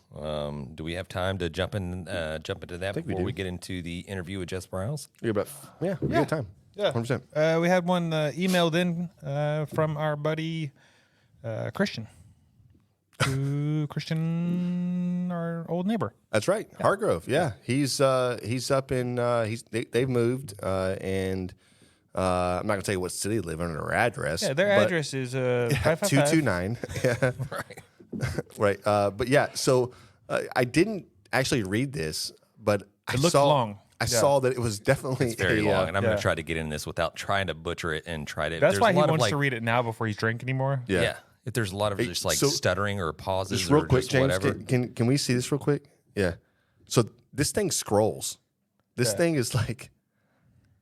Do we have time to jump into that before we get into the interview with Jess Pryles? We got time. Yeah. 100%. We had one emailed in from our buddy Christian. Christian, our old neighbor. That's right. Hargrove. Yeah. He's up in they've moved and I'm not gonna tell you what city they live in or their address. Yeah, their address is 229. Yeah. Right. But yeah, so I didn't actually read this, but It looked long. I saw that it was definitely Very long, and I'm going to try to get in this without trying to butcher it and try to. That's why he wants to read it now before he's drinking anymore. Yeah. If there's a lot of just like stuttering or pauses just real or quick, just James, whatever. can we see this real quick? Yeah. So this thing scrolls. This thing is like,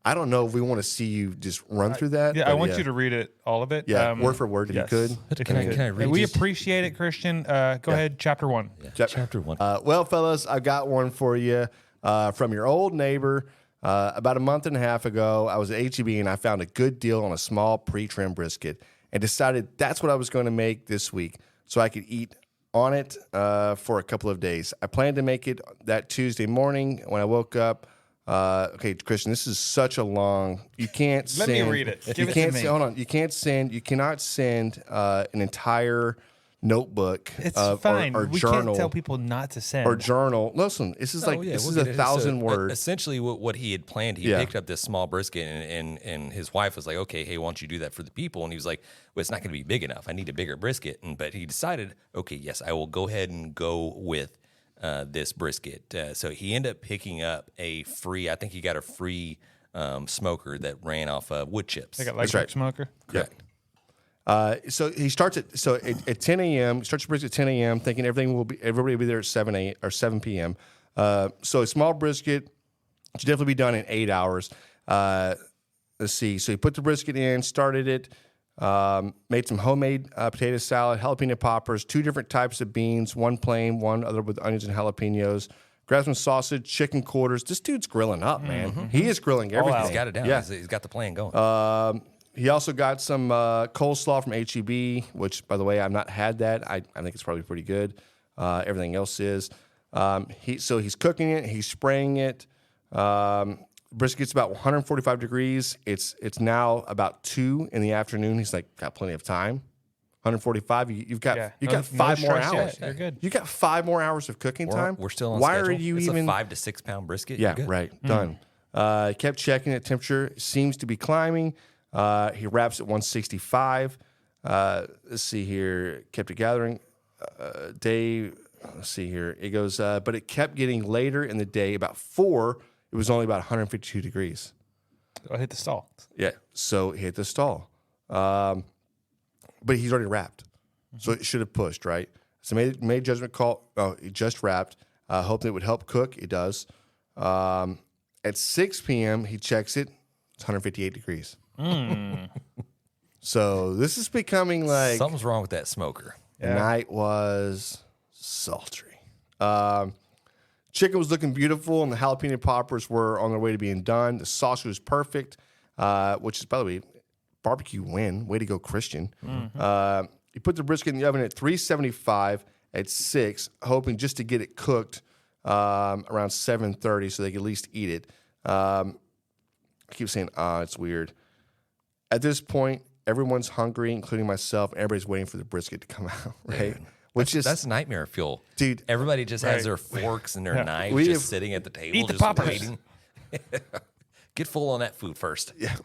I don't know if we want to see you just run through that. Yeah, I want you to read it, all of it. Yeah, word for word if you could. Can I read we just- appreciate it, Christian. Go ahead, chapter 1. Chapter 1. Well, fellas, I've got one for you from your old neighbor. About a month and a half ago, I was at HEB and I found a good deal on a small pre-trim brisket and decided that's what I was going to make this week so I could eat on it for a couple of days. I planned to make it that Tuesday morning when I woke up. Okay, Christian, this is such a long. You can't Let send. me read it. Give You it can't. to me. Hold on. You can't send. You cannot send an entire notebook It's of, fine. or We journal can't tell people not to send. or journal. Listen, this is this is 1,000 words. Essentially, what he had planned, he picked up this small brisket, and his wife was like, "Okay, hey, why don't you do that for the people?" And he was like, "Well, it's not going to be big enough. I need a bigger brisket." But he decided, "Okay, yes, I will go ahead and go with this brisket." So he ended up picking up I think he got a free smoker that ran off wood chips. They got electric smoker. Correct. So he starts at 10 a.m. Starts the brisket at 10 a.m. thinking everybody will be there at 7 p.m. So a small brisket should definitely be done in 8 hours. Let's see. So he put the brisket in, started it, made some homemade potato salad, jalapeno poppers, 2 different types of beans, one plain, one other with onions and jalapenos. Grabbed some sausage, chicken quarters. This dude's grilling up, man. He is grilling everything. He's got it down. Yeah. He's got the plan going. He also got some coleslaw from HEB, which, by the way, I've not had that. I think it's probably pretty good. Everything else is. So he's cooking it. He's spraying it. Brisket's about 145 degrees. It's now about 2 in the afternoon. He's like, got plenty of time. 145. You've got 5 more hours. You're good. You got 5 more hours of cooking time. We're still on Why schedule. are you it's even a 5 to 6 pound brisket? Yeah, You're good. right. Done. Kept checking it. Temperature seems to be climbing. He wraps at 165. Let's see here. Kept it gathering. Day. Let's see here. It goes, but it kept getting later in the day. About 4, it was only about 152 degrees. I hit the stall. Yeah. So it hit the stall. But he's already wrapped. So it should have pushed, right? So made judgment call. Oh, it just wrapped. Hoping it would help cook. It does. At 6 p.m., he checks it. It's 158 degrees. So this is becoming like Something's wrong with that smoker. the night was sultry. Chicken was looking beautiful, and the jalapeno poppers were on their way to being done. The sauce was perfect, which is, by the way, barbecue win. Way to go, Christian. He put the brisket in the oven at 375 at 6, hoping just to get it cooked around 7:30 so they could at least eat it. I keep saying, it's weird. At this point, everyone's hungry, including myself. Everybody's waiting for the brisket to come out, right? That's nightmare fuel. Dude. Everybody just has their forks and their knives We just have- sitting at the table, Eat the just poppers. waiting. Get full on that food first. Yeah,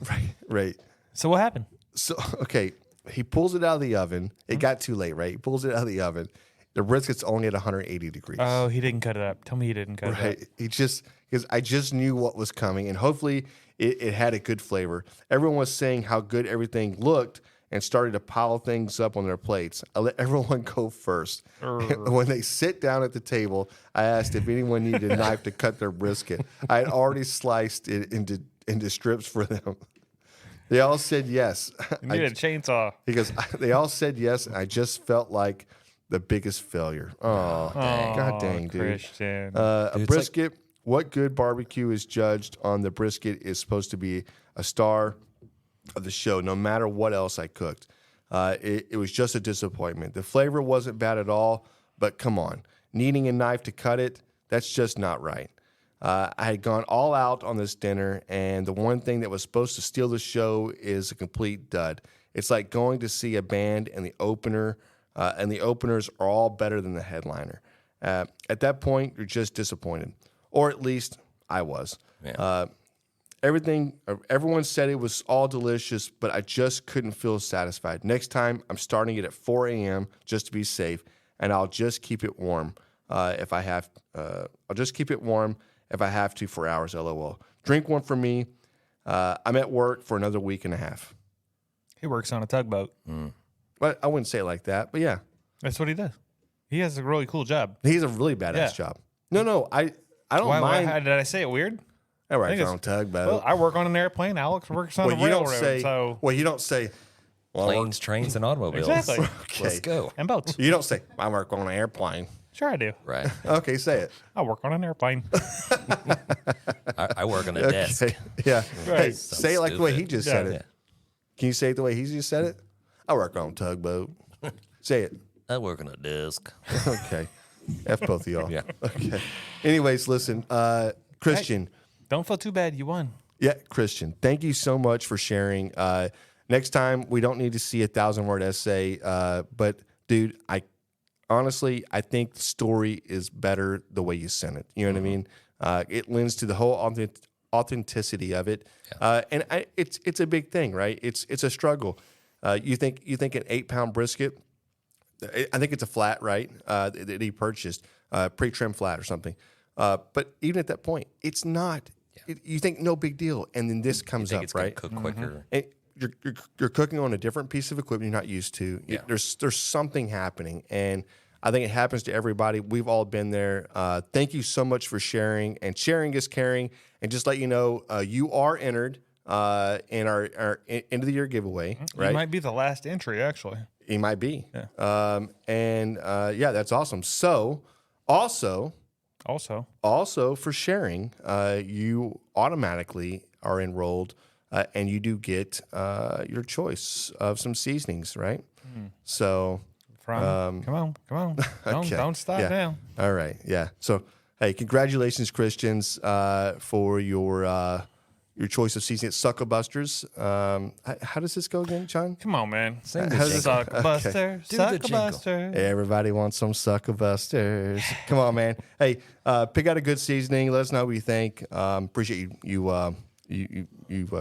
right. So what happened? So, okay, he pulls it out of the oven. It got too late, right? He pulls it out of the oven. The brisket's only at 180 degrees. Oh, he didn't cut it up. Tell me he didn't cut it up. Right. Because I just knew what was coming, and hopefully it had a good flavor. Everyone was saying how good everything looked, and started to pile things up on their plates. I let everyone go first. When they sit down at the table, I asked if anyone needed a knife to cut their brisket. I had already sliced it into strips for them. They all said yes. You need a chainsaw. He goes, they all said yes, and I just felt like the biggest failure. Oh, God dang, dude. Christian. A brisket, what good barbecue is judged on the brisket is supposed to be a star of the show, no matter what else I cooked. It was just a disappointment. The flavor wasn't bad at all, but come on. Needing a knife to cut it, that's just not right. I had gone all out on this dinner, and the one thing that was supposed to steal the show is a complete dud. It's like going to see a band and the openers are all better than the headliner. At that point, you're just disappointed, or at least I was. Yeah. Everyone said it was all delicious, but I just couldn't feel satisfied. Next time, I'm starting it at 4 a.m. just to be safe, and I'll just keep it warm if I have. I'll just keep it warm if I have to for hours. LOL. Drink one for me. I'm at work for another week and a half. He works on a tugboat. But I wouldn't say it like that. But yeah, That's what he does. He has a really cool job. he's a really badass job. No, I don't mind. Did I say it weird? I work think on a tugboat. Well, I work on an airplane. Alex works on a you railroad. don't say. So Well, you don't say. Well, I work- Planes, trains, and automobiles. Exactly. Let's go. and boats. You don't say. I work on an airplane. Sure, I do. Right. Okay, say it. I work on an airplane. I work on a desk. Okay. Yeah. Hey, Right. say it like the way he stupid. just Yeah. said it. Can you say it the way he just said it? I work on a tugboat. Say it. I work on a desk. Okay. F both of y'all. Yeah. Okay. Anyways, listen, Christian. Don't feel too bad. You won. Yeah, Christian. Thank you so much for sharing. Next time, we don't need to see a 1,000-word essay. But, dude, I think the story is better the way you sent it. You know what I mean? It lends to the whole authenticity of it. And it's a big thing, right? It's a struggle. You think an 8-pound brisket? I think it's a flat, right? That he purchased, pre-trimmed flat or something. But even at that point, it's not. You think no big deal, and then this comes up, It's gonna right? cook quicker. And you're cooking on a different piece of equipment you're not used to. Yeah. There's something happening, and I think it happens to everybody. We've all been there. Thank you so much for sharing, and sharing is caring. And just let you know, you are entered in our end of the year giveaway. Right? You might be the last entry, actually. He might be. Yeah. Yeah, that's awesome. So, also for sharing, you automatically are enrolled, and you do get your choice of some seasonings, right? So, Come on. Okay. Don't stop Yeah. now. all right, yeah. So, hey, congratulations, Christians, for your choice of seasoning at SUCKLEBUSTERS. How does this go again, John? Come on, man. Sing the How's jingle. Sucklebuster. Do the jingle. Sucklebuster. Everybody wants some SUCKLEBUSTERS. Come on, man. Hey, pick out a good seasoning. Let us know what you think. Appreciate you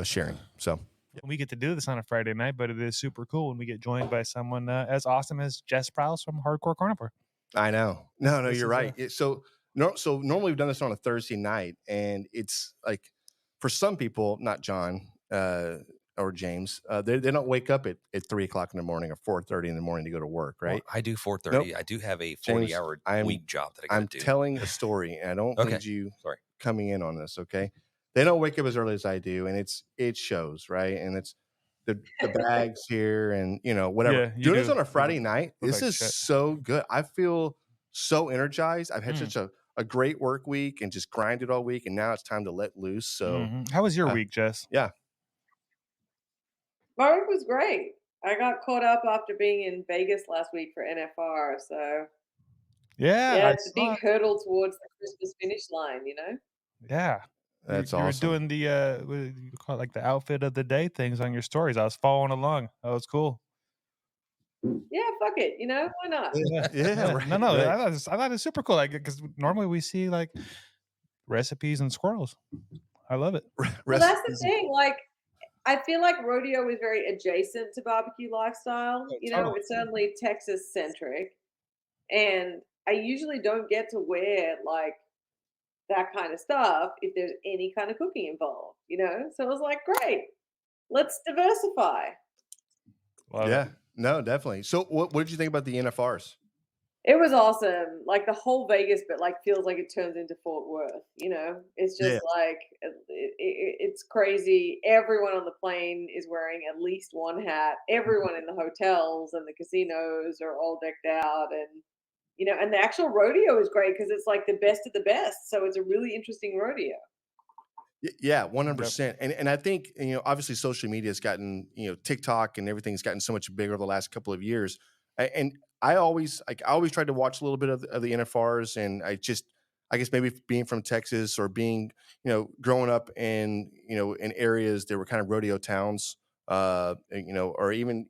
sharing. So, We get to do this on a Friday night, but it is super cool when we get joined by someone as awesome as Jess Pryles from Hardcore Carnivore. I know. No, This you're is right. So normally we've done this on a Thursday night, and it's like for some people, not John or James, they don't wake up at 3 o'clock in the morning or 4:30 in the morning to go to work, right? Well, I do 4:30. I do have a 40-hour week job that I got I'm to do. telling a story, and I don't Okay. need you Sorry. coming in on this, okay? They don't wake up as early as I do, and it shows, right? And it's the bags here and whatever. Yeah, you Doing this do. on a Friday night, Look this like is shit. so good. I feel so energized. I've had such a great work week and just grinded all week, and now it's time to let loose. So Mhm. How was your week, Jess? My week was great. I got caught up after being in Vegas last week for NFR. So Yeah, I it's a saw big it. hurdle towards the Christmas finish line, you know? Yeah. that's you were awesome. doing the what do you call it, like the outfit of the day things on your stories. I was following along. That was cool. Yeah, fuck it. You know, why not? Yeah, right, No, right. I thought it's super cool. Like, because normally we see like recipes and squirrels. I love it. Well, that's the thing. Like, I feel like rodeo is very adjacent to barbecue lifestyle. Oh, You know, totally. it's certainly Texas centric. And I usually don't get to wear like that kind of stuff if there's any kind of cooking involved, you know? So I was like, great, let's diversify. Yeah, no, definitely. So what did you think about the NFRs? It was awesome. Like the whole Vegas, but like feels like it turns into Fort Worth. It's just Yeah. like it's crazy. Everyone on the plane is wearing at least one hat. Everyone in the hotels and the casinos are all decked out, and the actual rodeo is great because it's like the best of the best. So it's a really interesting rodeo. Yeah, 100%. And I think, obviously social media has gotten, TikTok and everything's gotten so much bigger the last couple of years. And I always tried to watch a little bit of the NFRs, and I guess maybe being from Texas or being, growing up in areas that were kind of rodeo towns, or even,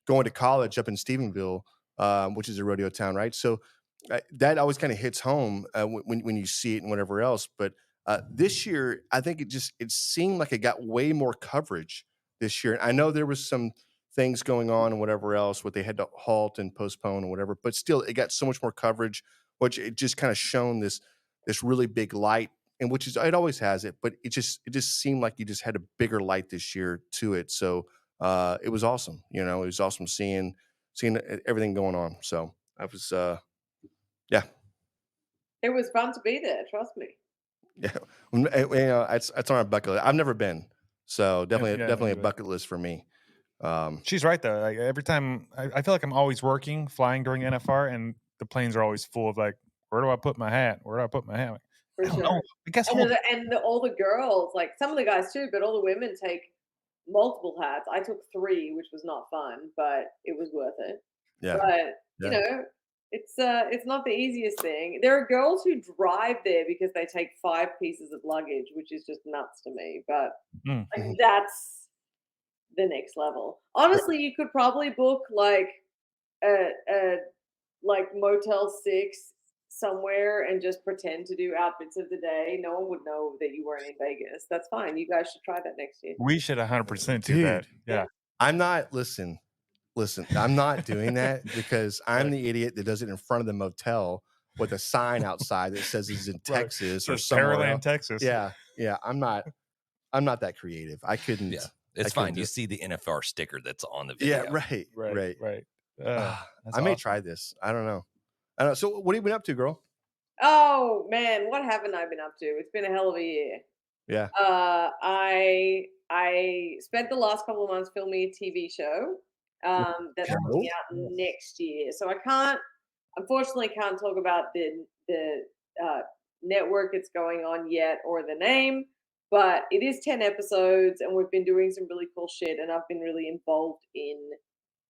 going to college up in Stephenville, which is a rodeo town, right? So that always kind of hits home when you see it and whatever else. But this year, I think it seemed like it got way more coverage this year. I know there was some things going on and whatever else, what they had to halt and postpone and whatever, but still, it got so much more coverage, which it just kind of shone this really big light, and which is it always has it, but it just seemed like you just had a bigger light this year to it. So it was awesome. It was awesome seeing everything going on. So I was yeah. It was fun to be there. Trust me. Yeah, it's on our bucket list. I've never been, so definitely a bucket list for me. She's right though. Like every time, I feel like I'm always flying during NFR, and the planes are always full of like, where do I put my hat? Where do I put my hat? For I don't sure. know. I guess All the girls, like some of the guys too, but all the women take multiple hats. I took 3, which was not fun, but it was worth it. Yeah. But it's not the easiest thing. There are girls who drive there because they take 5 pieces of luggage, which is just nuts to me. But like, that's the next level. Honestly, you could probably book like a like Motel 6 somewhere and just pretend to do outfits of the day. No one would know that you weren't in Vegas. That's fine. You guys should try that next year. we should 100% do that. Yeah. I'm not listen. I'm not doing that because I'm the idiot that does it in front of the motel with a sign outside that says it's in Texas or somewhere Pearland, else. Texas. Yeah. I'm not that creative. I couldn't. Yeah, it's fine. You see the NFR sticker that's on the Yeah, video. right. That's I may awesome. try this. I don't know. So what have you been up to, girl? Oh man, what haven't I been up to? It's been a hell of a year. Yeah. I spent the last couple of months filming a TV show that's coming out next year. So I unfortunately can't talk about the network it's going on yet or the name, but it is 10 episodes and we've been doing some really cool shit and I've been really involved in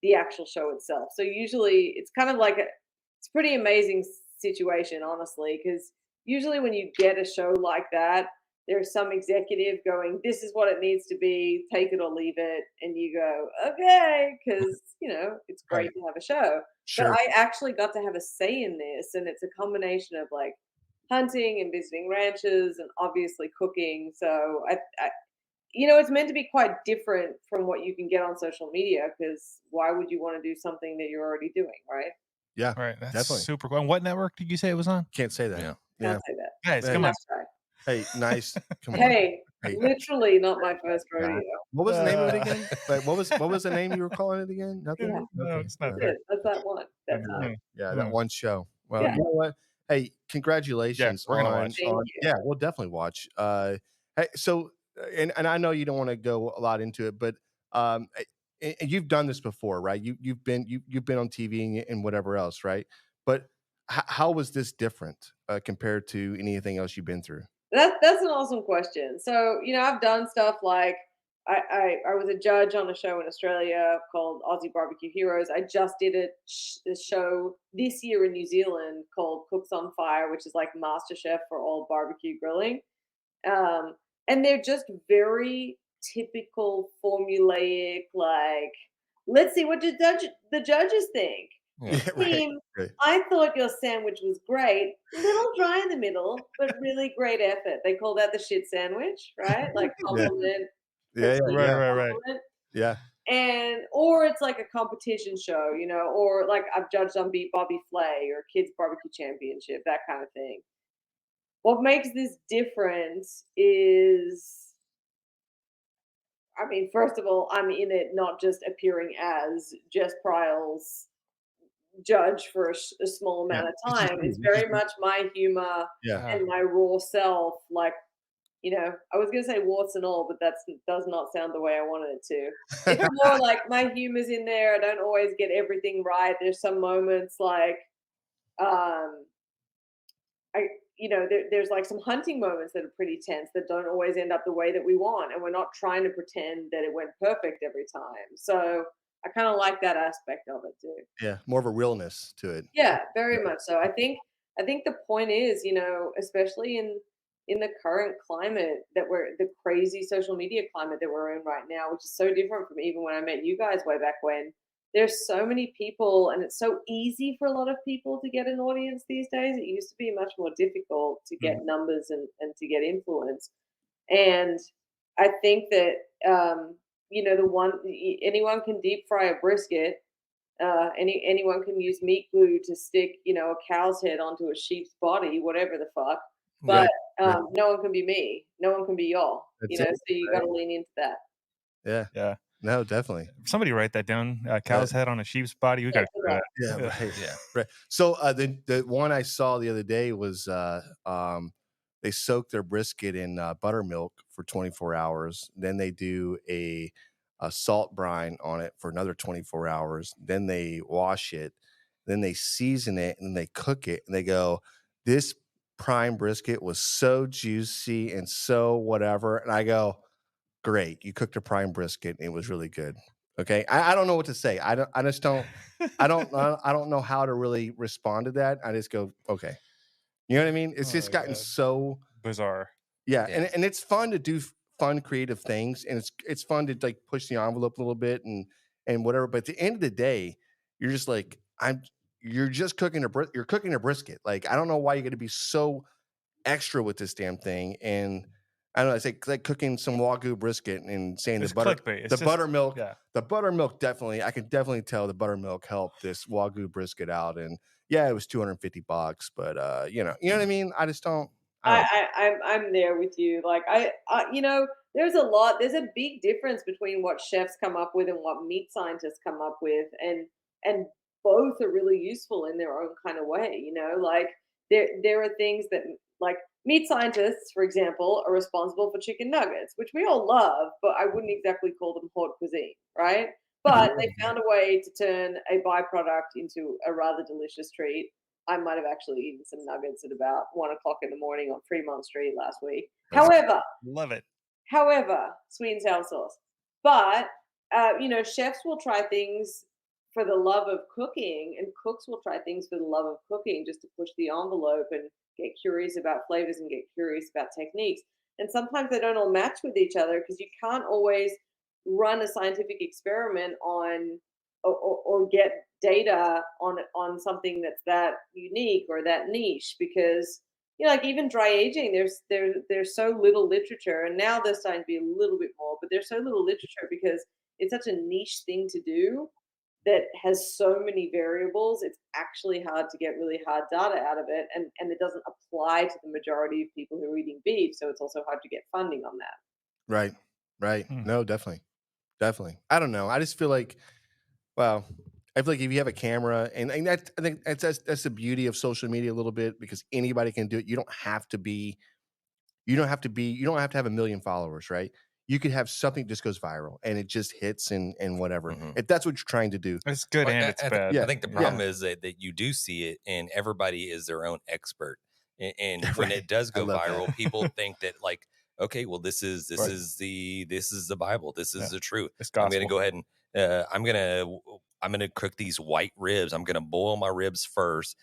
the actual show itself. So usually it's kind of like it's a pretty amazing situation, honestly, because usually when you get a show like that, there's some executive going, this is what it needs to be, take it or leave it. And you go, okay, because, it's great to have a show. Sure. But I actually got to have a say in this. And it's a combination of like hunting and visiting ranches and obviously cooking. So, it's meant to be quite different from what you can get on social media because why would you want to do something that you're already doing, right? Yeah. Right. That's definitely. super cool. And what network did you say it was on? Can't say that. Yeah. Can't say that. Guys, Hey, come on. That's right. Hey, nice. Come on. Hey, Hey. literally not my first rodeo. What was the name of it again? But what was the name you were calling it again? Nothing. Yeah. No, it's not That's it. That's that one. That's it. Yeah, that one show. Well, Yeah. you know what? Hey, congratulations. Yeah, we're gonna on- watch. Thank on- you. Yeah, we'll definitely watch. Hey, so, and I know you don't want to go a lot into it, but and you've done this before, right? You've been on TV and whatever else, right? But how was this different compared to anything else you've been through? That's an awesome question. So, I've done stuff like I was a judge on a show in Australia called Aussie Barbecue Heroes. I just did a show this year in New Zealand called Cooks on Fire, which is like MasterChef for all barbecue grilling. And they're just very typical, formulaic, like, let's see what the judges think. Yeah, Team, right. I thought your sandwich was great. A little dry in the middle, but really great effort. They call that the shit sandwich, right? Like compliment. Yeah, Right. compliment. Yeah. Or it's like a competition show, or like I've judged on Beat Bobby Flay or Kids Barbecue Championship, that kind of thing. What makes this different is I mean, first of all, I'm in it not just appearing as Jess Pryles judge for a small amount of time. It's very much my humor and my raw self. Like, I was gonna say warts and all, but that does not sound the way I wanted it to. It's more like my humor's in there. I don't always get everything right. There's some moments like, there's like some hunting moments that are pretty tense that don't always end up the way that we want, and we're not trying to pretend that it went perfect every time. So I kind of like that aspect of it too. Yeah, more of a realness to it. Yeah, very much so. I think the point is, especially in the current climate that the crazy social media climate that we're in right now, which is so different from even when I met you guys way back when. There's so many people, and it's so easy for a lot of people to get an audience these days. It used to be much more difficult to get numbers and to get influence. And I think that anyone can deep fry a brisket. Anyone can use meat glue to stick, a cow's head onto a sheep's body, whatever the fuck. But no one can be me. No one can be y'all. So you got to lean into that. Yeah. Yeah. No, definitely. Somebody write that down. Cow's head on a sheep's body. We got to do that. Yeah, right. Yeah, right. So the one I saw the other day was they soak their brisket in buttermilk for 24 hours. Then they do a salt brine on it for another 24 hours. Then they wash it. Then they season it and then they cook it. And they go, this prime brisket was so juicy and so whatever. And I go, great, you cooked a prime brisket and it was really good. Okay, I don't know what to say. I don't know how to really respond to that. I just go, okay, you know what I mean? It's just gotten so bizarre. Yeah, and it's fun to do fun creative things, and it's fun to like push the envelope a little bit and whatever. But at the end of the day, you're just like you're just cooking you're cooking a brisket. Like I don't know why you're going to be so extra with this damn thing. And I don't know, it's like cooking some Wagyu brisket and saying It's the clickbait. buttermilk. Yeah. The buttermilk I can definitely tell the buttermilk helped this Wagyu brisket out. And yeah, it was $250, but you know what I mean? I just don't. I'm there with you. Like there's a big difference between what chefs come up with and what meat scientists come up with, and both are really useful in their own kind of way. Like there are things that, like, meat scientists, for example, are responsible for chicken nuggets, which we all love, but I wouldn't exactly call them haute cuisine, right? But they found a way to turn a byproduct into a rather delicious treat. I might have actually eaten some nuggets at about 1:00 in the morning on Fremont Street last week. Love it. However, sweet and sour sauce. But chefs will try things for the love of cooking, and cooks will try things for the love of cooking, just to push the envelope and get curious about flavors and get curious about techniques. And sometimes they don't all match with each other because you can't always run a scientific experiment on or get data on something that's that unique or that niche, because like even dry aging, there's so little literature, and now there's starting to be a little bit more, but there's so little literature because it's such a niche thing to do that has so many variables. It's actually hard to get really hard data out of it, and it doesn't apply to the majority of people who are eating beef, so it's also hard to get funding on that. Right. No, definitely. I don't know. I just feel like, well, I feel like if you have a camera, and that, I think that's the beauty of social media a little bit, because anybody can do it. You don't have to have a million followers, right? You could have something that just goes viral and it just hits and whatever. If that's what you're trying to do. It's good and it's bad. I think the problem is that you do see it and everybody is their own expert. And when it does go viral, people think that, like, okay, well, this is the Bible. This is the truth. I'm going to go ahead and I'm going to cook these white ribs. I'm going to boil my ribs first.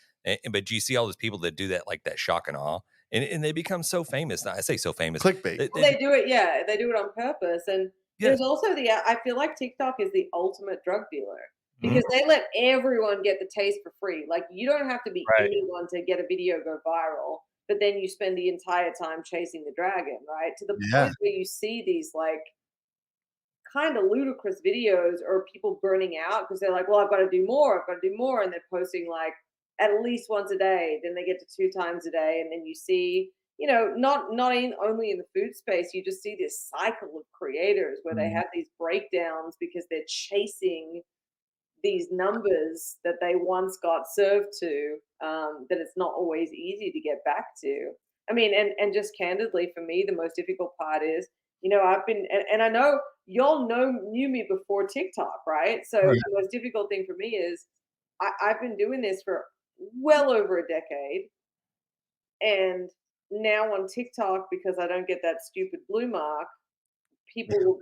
But you see all those people that do that, like that shock and awe. And they become so famous. I say so famous. Clickbait. They do it, yeah. They do it on purpose. And there's also I feel like TikTok is the ultimate drug dealer, because they let everyone get the taste for free. Like, you don't have to be anyone to get a video go viral, but then you spend the entire time chasing the dragon, right? To the point where you see these like kind of ludicrous videos or people burning out because they're like, well, I've got to do more. And they're posting like at least once a day. Then they get to 2 times a day. And then you see not only in the food space, you just see this cycle of creators where they have these breakdowns because they're chasing these numbers that they once got served to, that it's not always easy to get back to. I mean, and just candidly, for me, the most difficult part is, I've been, and I know y'all knew me before TikTok, right? So the most difficult thing for me is I've been doing this for well over a decade. And now on TikTok, because I don't get that stupid blue mark, people will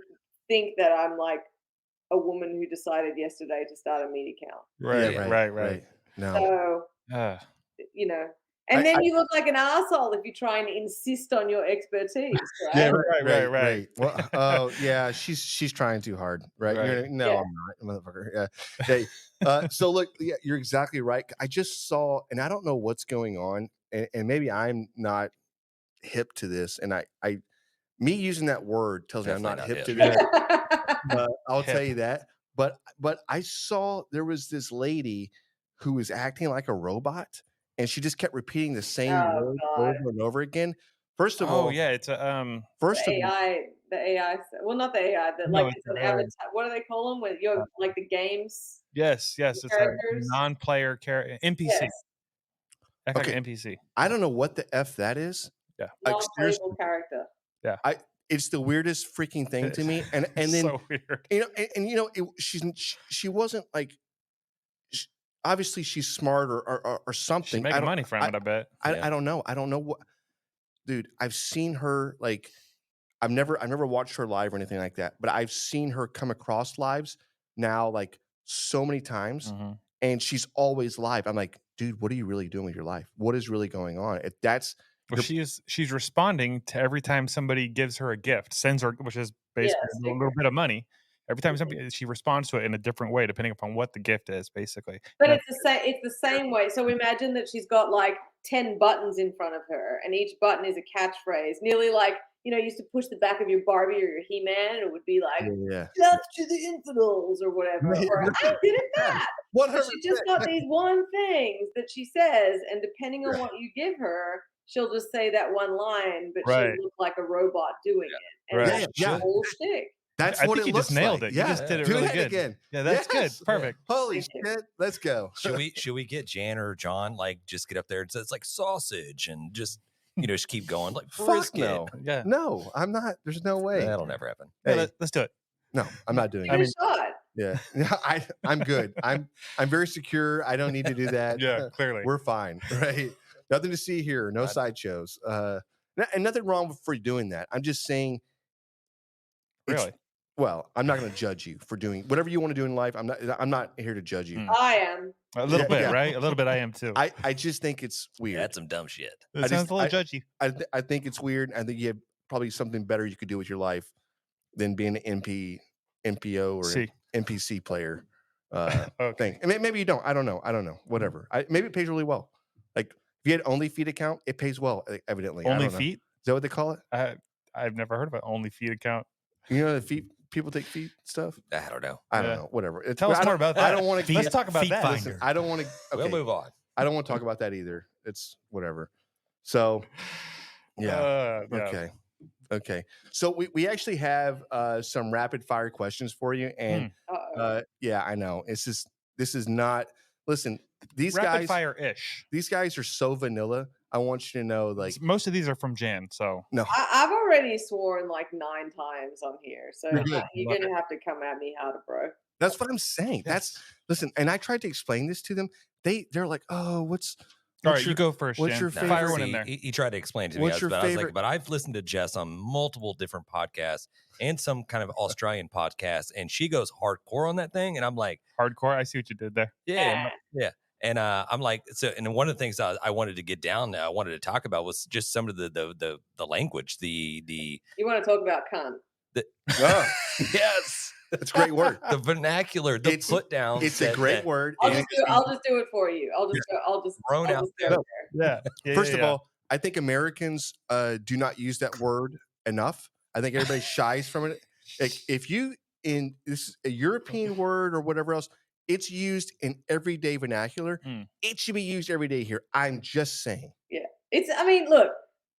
think that I'm like a woman who decided yesterday to start a meat account. Right. No. So, and then you look like an asshole if you try and insist on your expertise, right? Right. Well, oh yeah, she's trying too hard, right? Right. No, I'm not, motherfucker. Yeah. So look, yeah, you're exactly right. I just saw, and I don't know what's going on, and maybe I'm not hip to this, and me using that word tells me I'm not hip to this. I'll tell you that. But I saw there was this lady who was acting like a robot, and she just kept repeating the same word over and over again. First of all, it's a the AI. Well, not the AI. It's an avatar. What do they call them? With your like the games. Yes, it's characters? a non-player character NPC. Yes. Act like an NPC. I don't know what the F that is. Yeah, non-playable character. Yeah, it's the weirdest freaking thing to me. And then so weird. She wasn't like. Obviously, she's smart or something. She's making money from it. I bet. I don't know. I don't know what. Dude, I've seen her like. I've never watched her live or anything like that, but I've seen her come across lives now like so many times, and she's always live. I'm like, dude, what are you really doing with your life? What is really going on? If that's she's responding to every time somebody gives her a gift, sends her, which is basically a little bit of money. Every time she responds to it in a different way, depending upon what the gift is, basically. But it's the same way. So imagine that she's got like 10 buttons in front of her, and each button is a catchphrase, nearly like, you used to push the back of your Barbie or your He-Man, and it would be like, death to the infidels or whatever. Or I did it that. So she just got these one things that she says, and depending on what you give her, she'll just say that one line, but she'll look like a robot doing it. And that's the whole shtick. That's I what think it you looks just nailed like. it. You just did it really good. Again. Yeah, that's good. Perfect. Holy shit. Let's go. Should we get Jan or John, like, just get up there and say it's like sausage and just keep going like brisket? No. Yeah. No, I'm not. There's no way. That'll never happen. Hey, let's do it. No, I'm not doing it. Yeah. I'm good. I'm very secure. I don't need to do that. Yeah, clearly. We're fine. Right. Nothing to see here. No sideshows. And nothing wrong for doing that. I'm just saying. Really? Well, I'm not going to judge you for doing whatever you want to do in life. I'm not here to judge you. I am. A little bit, right? A little bit I am too. I just think it's weird. That's some dumb shit. It sounds a little judgy. I think it's weird. I think you have probably something better you could do with your life than being an NPO or NPC player thing. And maybe you don't. I don't know. Whatever. Maybe it pays really well. Like if you had only feed account, it pays well, evidently. Only feet? Is that what they call it? I've never heard of an only feed account. You know the feet people take feet stuff? I don't know. I don't know. Whatever. Tell us more about that. I don't want to. Let's talk about that. Listen, I don't want to. Okay. We'll move on. I don't want to talk about that either. It's whatever. So, yeah. Okay. So we actually have some rapid fire questions for you, and yeah, I know this is not. Listen, these rapid guys fire-ish. These guys are so vanilla. I want you to know, like most of these are from Jan. So no, I've already sworn like 9 times on here, so you're gonna have to come at me harder, bro. That's what I'm saying. Listen, and I tried to explain this to them. They're like, oh, what's all right? You go first. What's Jan. your favorite? Fire one in there. He tried to explain it to me. What's your favorite? I was like, but I've listened to Jess on multiple different podcasts and some kind of Australian podcasts, and she goes hardcore on that thing, and I'm like, hardcore. I see what you did there. Yeah. And I'm like, so, and one of the things I wanted to get down, I wanted to talk about was just some of the language, the. You want to talk about cunt? Yes, it's a great word. The vernacular, the put down. It's a great word. I'll just do it for you. I'll just thrown out there. Yeah. First of all, I think Americans do not use that word enough. I think everybody shies from it. Like if you in this a European word or whatever else. It's used in everyday vernacular. It should be used every day here. I'm just saying. Yeah. I mean, look,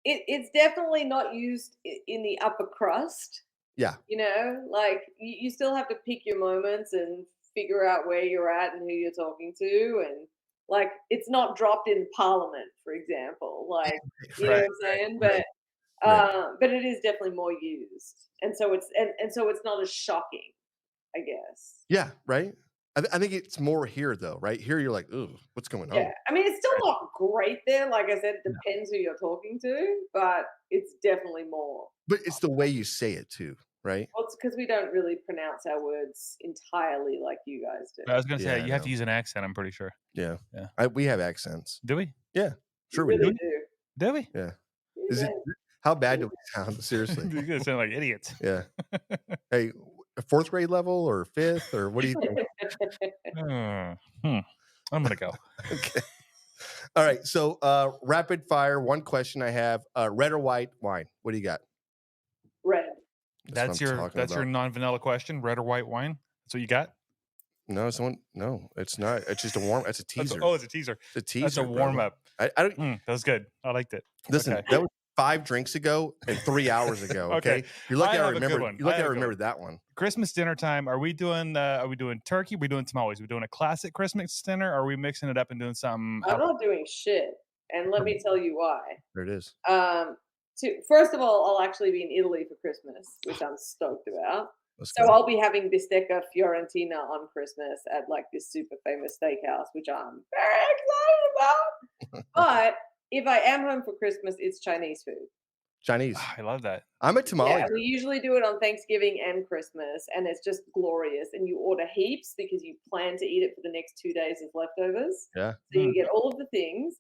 it's definitely not used in the upper crust. Yeah. You know, like you still have to pick your moments and figure out where you're at and who you're talking to, and like it's not dropped in Parliament, for example. Like you know what I'm saying? right. But it is definitely more used, and so it's not as shocking, I guess. Yeah, right. I think it's more here though, right? Here you're like, ooh, what's going on? Yeah, I mean, it's still not great there. Like I said, it depends who you're talking to, but it's definitely more. But it's the way you say it too, right? Well, it's because we don't really pronounce our words entirely like you guys do. I was gonna say Yeah, I you have know. to use an accent. I'm pretty sure. Yeah. Yeah. We have accents. Do we? Yeah. Sure We we really do. do. Do we? Yeah. You Is it guys- how bad do we sound? Seriously. You're gonna sound like idiots. Yeah. Hey, fourth grade level or fifth or what do you think? I'm gonna go. Okay. All right. So rapid fire. One question I have: red or white wine? What do you got? Red. That's what I'm your talking about. non-vanilla question. Red or white wine? That's what you got? No, it's not. It's just a warm. It's a teaser. It's a teaser. It's a teaser. That's a warm brother. up. I don't That was good. I liked it. listen. Okay. That was 5 drinks ago and 3 hours ago. Okay, Okay. you're lucky I I have a good remember. one. You're lucky I I have a good remembered that one. Christmas dinner time. Are we doing turkey? Are we doing tamales? Are we doing a classic Christmas dinner? Or are we mixing it up and doing something? I'm not doing shit, and let me tell you why. There it is. First of all, I'll actually be in Italy for Christmas, which I'm stoked about. Let's So go. I'll be having bistecca fiorentina on Christmas at like this super famous steakhouse, which I'm very excited about. But if I am home for Christmas, it's Chinese food. Chinese. I love that. I'm a tamale. Yeah, we usually do it on Thanksgiving and Christmas, and it's just glorious. And you order heaps because you plan to eat it for the next 2 days as leftovers. Yeah. So you get all of the things.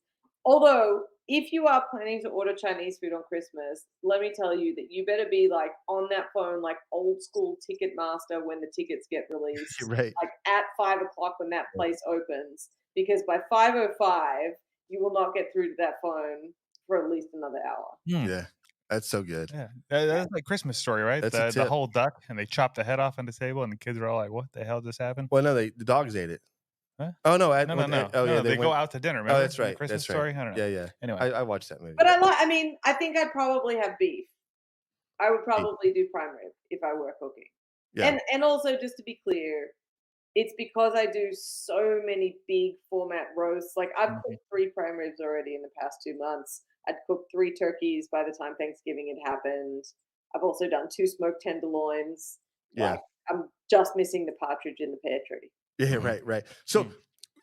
Although, if you are planning to order Chinese food on Christmas, let me tell you that you better be like on that phone, like old school Ticketmaster when the tickets get released, Right. like at 5 o'clock when that place opens, because by 5:05 you will not get through to that phone for at least another hour. Yeah. That's so good. Yeah, that's like Christmas Story, right? That's a The tip. whole duck, and they chop the head off on the table, and the kids are all like, "What the hell just happened?" Well, no, the dogs ate it. Huh? Oh no! No. Oh yeah, They go out to dinner. Remember? Oh, that's In the right. Christmas That's right. Story. I don't know. Yeah. Anyway, I watched that movie. But I think I'd probably have beef. I would probably do prime rib if I were cooking. Yeah. And also, just to be clear, it's because I do so many big format roasts. Like I've cooked 3 prime ribs already in the past 2 months. I'd cooked 3 turkeys by the time Thanksgiving had happened. I've also done 2 smoked tenderloins. Yeah. Like, I'm just missing the partridge in the pear tree. Yeah, right. So,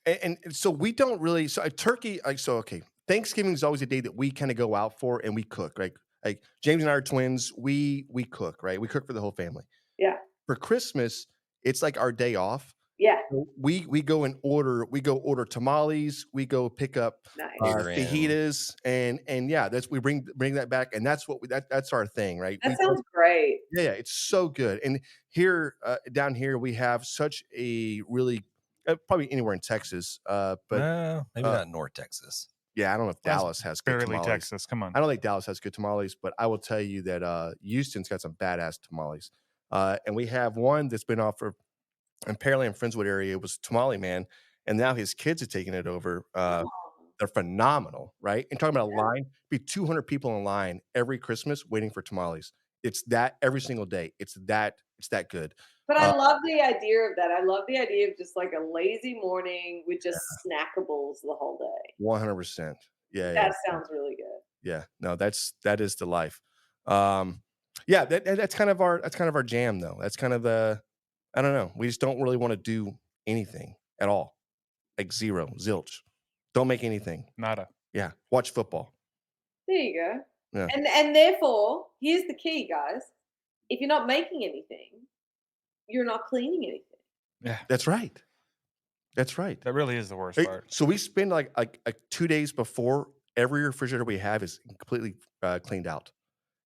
and so we don't really. So a turkey, okay. Thanksgiving is always a day that we kind of go out for and we cook, right? Like James and I are twins. We cook, right? We cook for the whole family. Yeah. For Christmas, it's like our day off. Yeah. We go and order. We go order tamales. We go pick up Nice. fajitas, and yeah, we bring that back, and that's what that's our thing, right? That sounds great. Yeah, it's so good. And here, down here, we have such a really probably anywhere in Texas, but Well, maybe not North Texas. yeah, I don't know if Dallas has good barely tamales. Texas. Come on. I don't think Dallas has good tamales, but I will tell you that Houston's got some badass tamales, and we have one that's been off for. Apparently in Friendswood area, it was Tamale Man, and now his kids are taking it over. They're phenomenal, right? And talking about a line, be 200 people in line every Christmas waiting for tamales. It's that every single day. It's that good. But I love the idea of that. I love the idea of just like a lazy morning with just snackables the whole day. 100%. Yeah. That sounds really good. Yeah. No, that is the life. Yeah, that's kind of our jam though. That's kind of the I don't know. We just don't really want to do anything at all. Like zero, zilch. Don't make anything. Nada. Yeah. Watch football. There you go. Yeah. And therefore, here's the key, guys. If you're not making anything, you're not cleaning anything. Yeah. That's right. That's right. That really is the worst part. So we spend like 2 days before every refrigerator we have is completely cleaned out.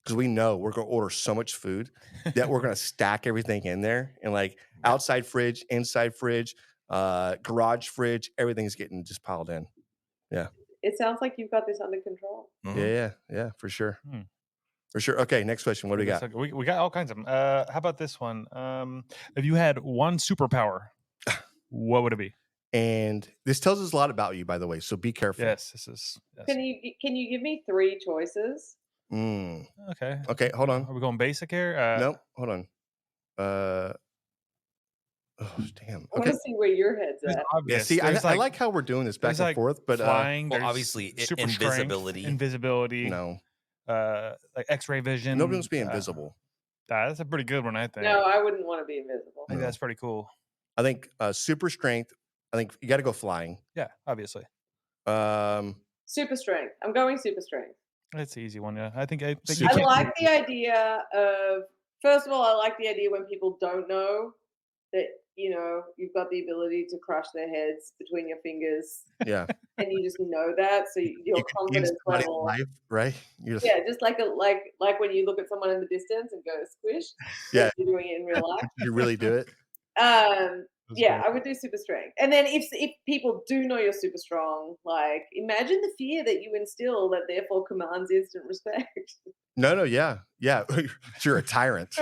Because we know we're going to order so much food that we're going to stack everything in there and like outside fridge, inside fridge, garage fridge, everything's getting just piled in. Yeah. It sounds like you've got this under control. Yeah, for sure. For sure. Okay, next question. What do we got? We got all kinds of them. How about this one? If you had one superpower, what would it be? And this tells us a lot about you, by the way. So be careful. Yes, this is. Yes. Can you give me 3 choices? Okay. Okay, hold on. Are we going basic here? Nope, hold on. Oh, damn. I want to see where your head's It's at. obvious. Yeah, see, I There's like how we're doing this back there's and like forth, but flying. Well, there's obviously, super invisibility. strength, invisibility. no, Like X-ray vision. nobody wants to be invisible. That's a pretty good one, I think. No, I wouldn't want to be invisible. I think that's pretty cool. I think super strength. I think you got to go flying. Yeah, obviously. Super strength. I'm going super strength. That's the easy one. Yeah, I think you I can't- like the idea of, first of all, I like the idea when people don't know that, you've got the ability to crush their heads between your fingers, Yeah, and you just know that, so your you can use confidence somebody's level. life, right? You just, Yeah, just like when you look at someone in the distance and go squish. Yeah. Like you're doing it in real life. you really do it. Yeah, I would do super strength. And then if people do know you're super strong, like imagine the fear that you instill that therefore commands instant respect. No, yeah. You're a tyrant.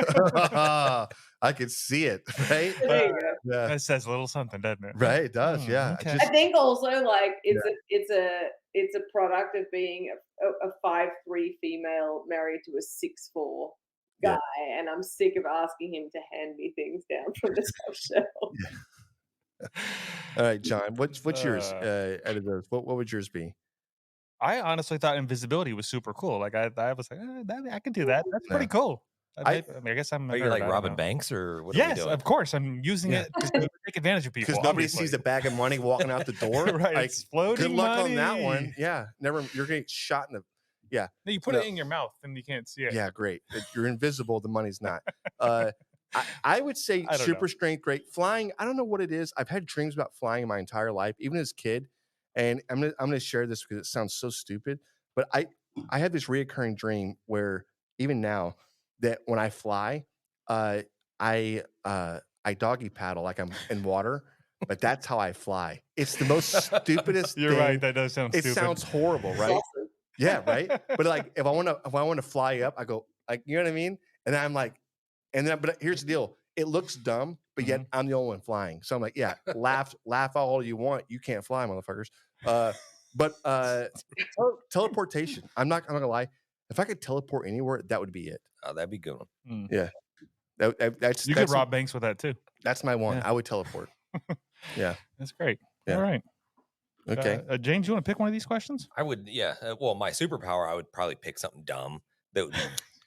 I could see it, right? There you go. Yeah, that says a little something, doesn't it? right. It does. Yeah. okay. Just- I think also like it's a product of being a 5'3" female married to a 6'4" guy, Yeah. and I'm sick of asking him to hand me things down from the top shelf. All right, John. What's yours? Out of those, what would yours be? I honestly thought invisibility was super cool. Like I was like, I can do that. That's pretty cool. I guess I'm. Are you like robbing banks or what? Yes, are we doing? of course. I'm using it to take advantage of people. Because nobody obviously. sees a bag of money walking out the door. Right, Like, exploding good luck on that money. one. Yeah. Never. You're gonna get shot in the. Yeah. No, you put No. it in your mouth and you can't see it. Yeah. Great. You're invisible. The money's not. I would say I don't super know. strength, great. Flying, I don't know what it is. I've had dreams about flying my entire life, even as a kid. And I'm gonna share this because it sounds so stupid. But I had this reoccurring dream where even now that when I fly, I doggy paddle like I'm in water, but that's how I fly. It's the most stupidest You're thing. right. That does sound It stupid. sounds horrible, right? Awesome. Yeah, right. But like if I want to fly up, I go like, you know what I mean? And then I'm like, but here's the deal. It looks dumb, but yet I'm the only one flying. So I'm like, yeah, laugh all you want. You can't fly, motherfuckers. But teleportation. I'm not gonna lie. If I could teleport anywhere, that would be it. Oh, that'd be a good one. Yeah. That's You could rob banks with that too. That's my one. Yeah. I would teleport. Yeah. That's great. Yeah. All right. Okay. James, you want to pick one of these questions? I would, yeah. Well, my superpower, I would probably pick something dumb that would be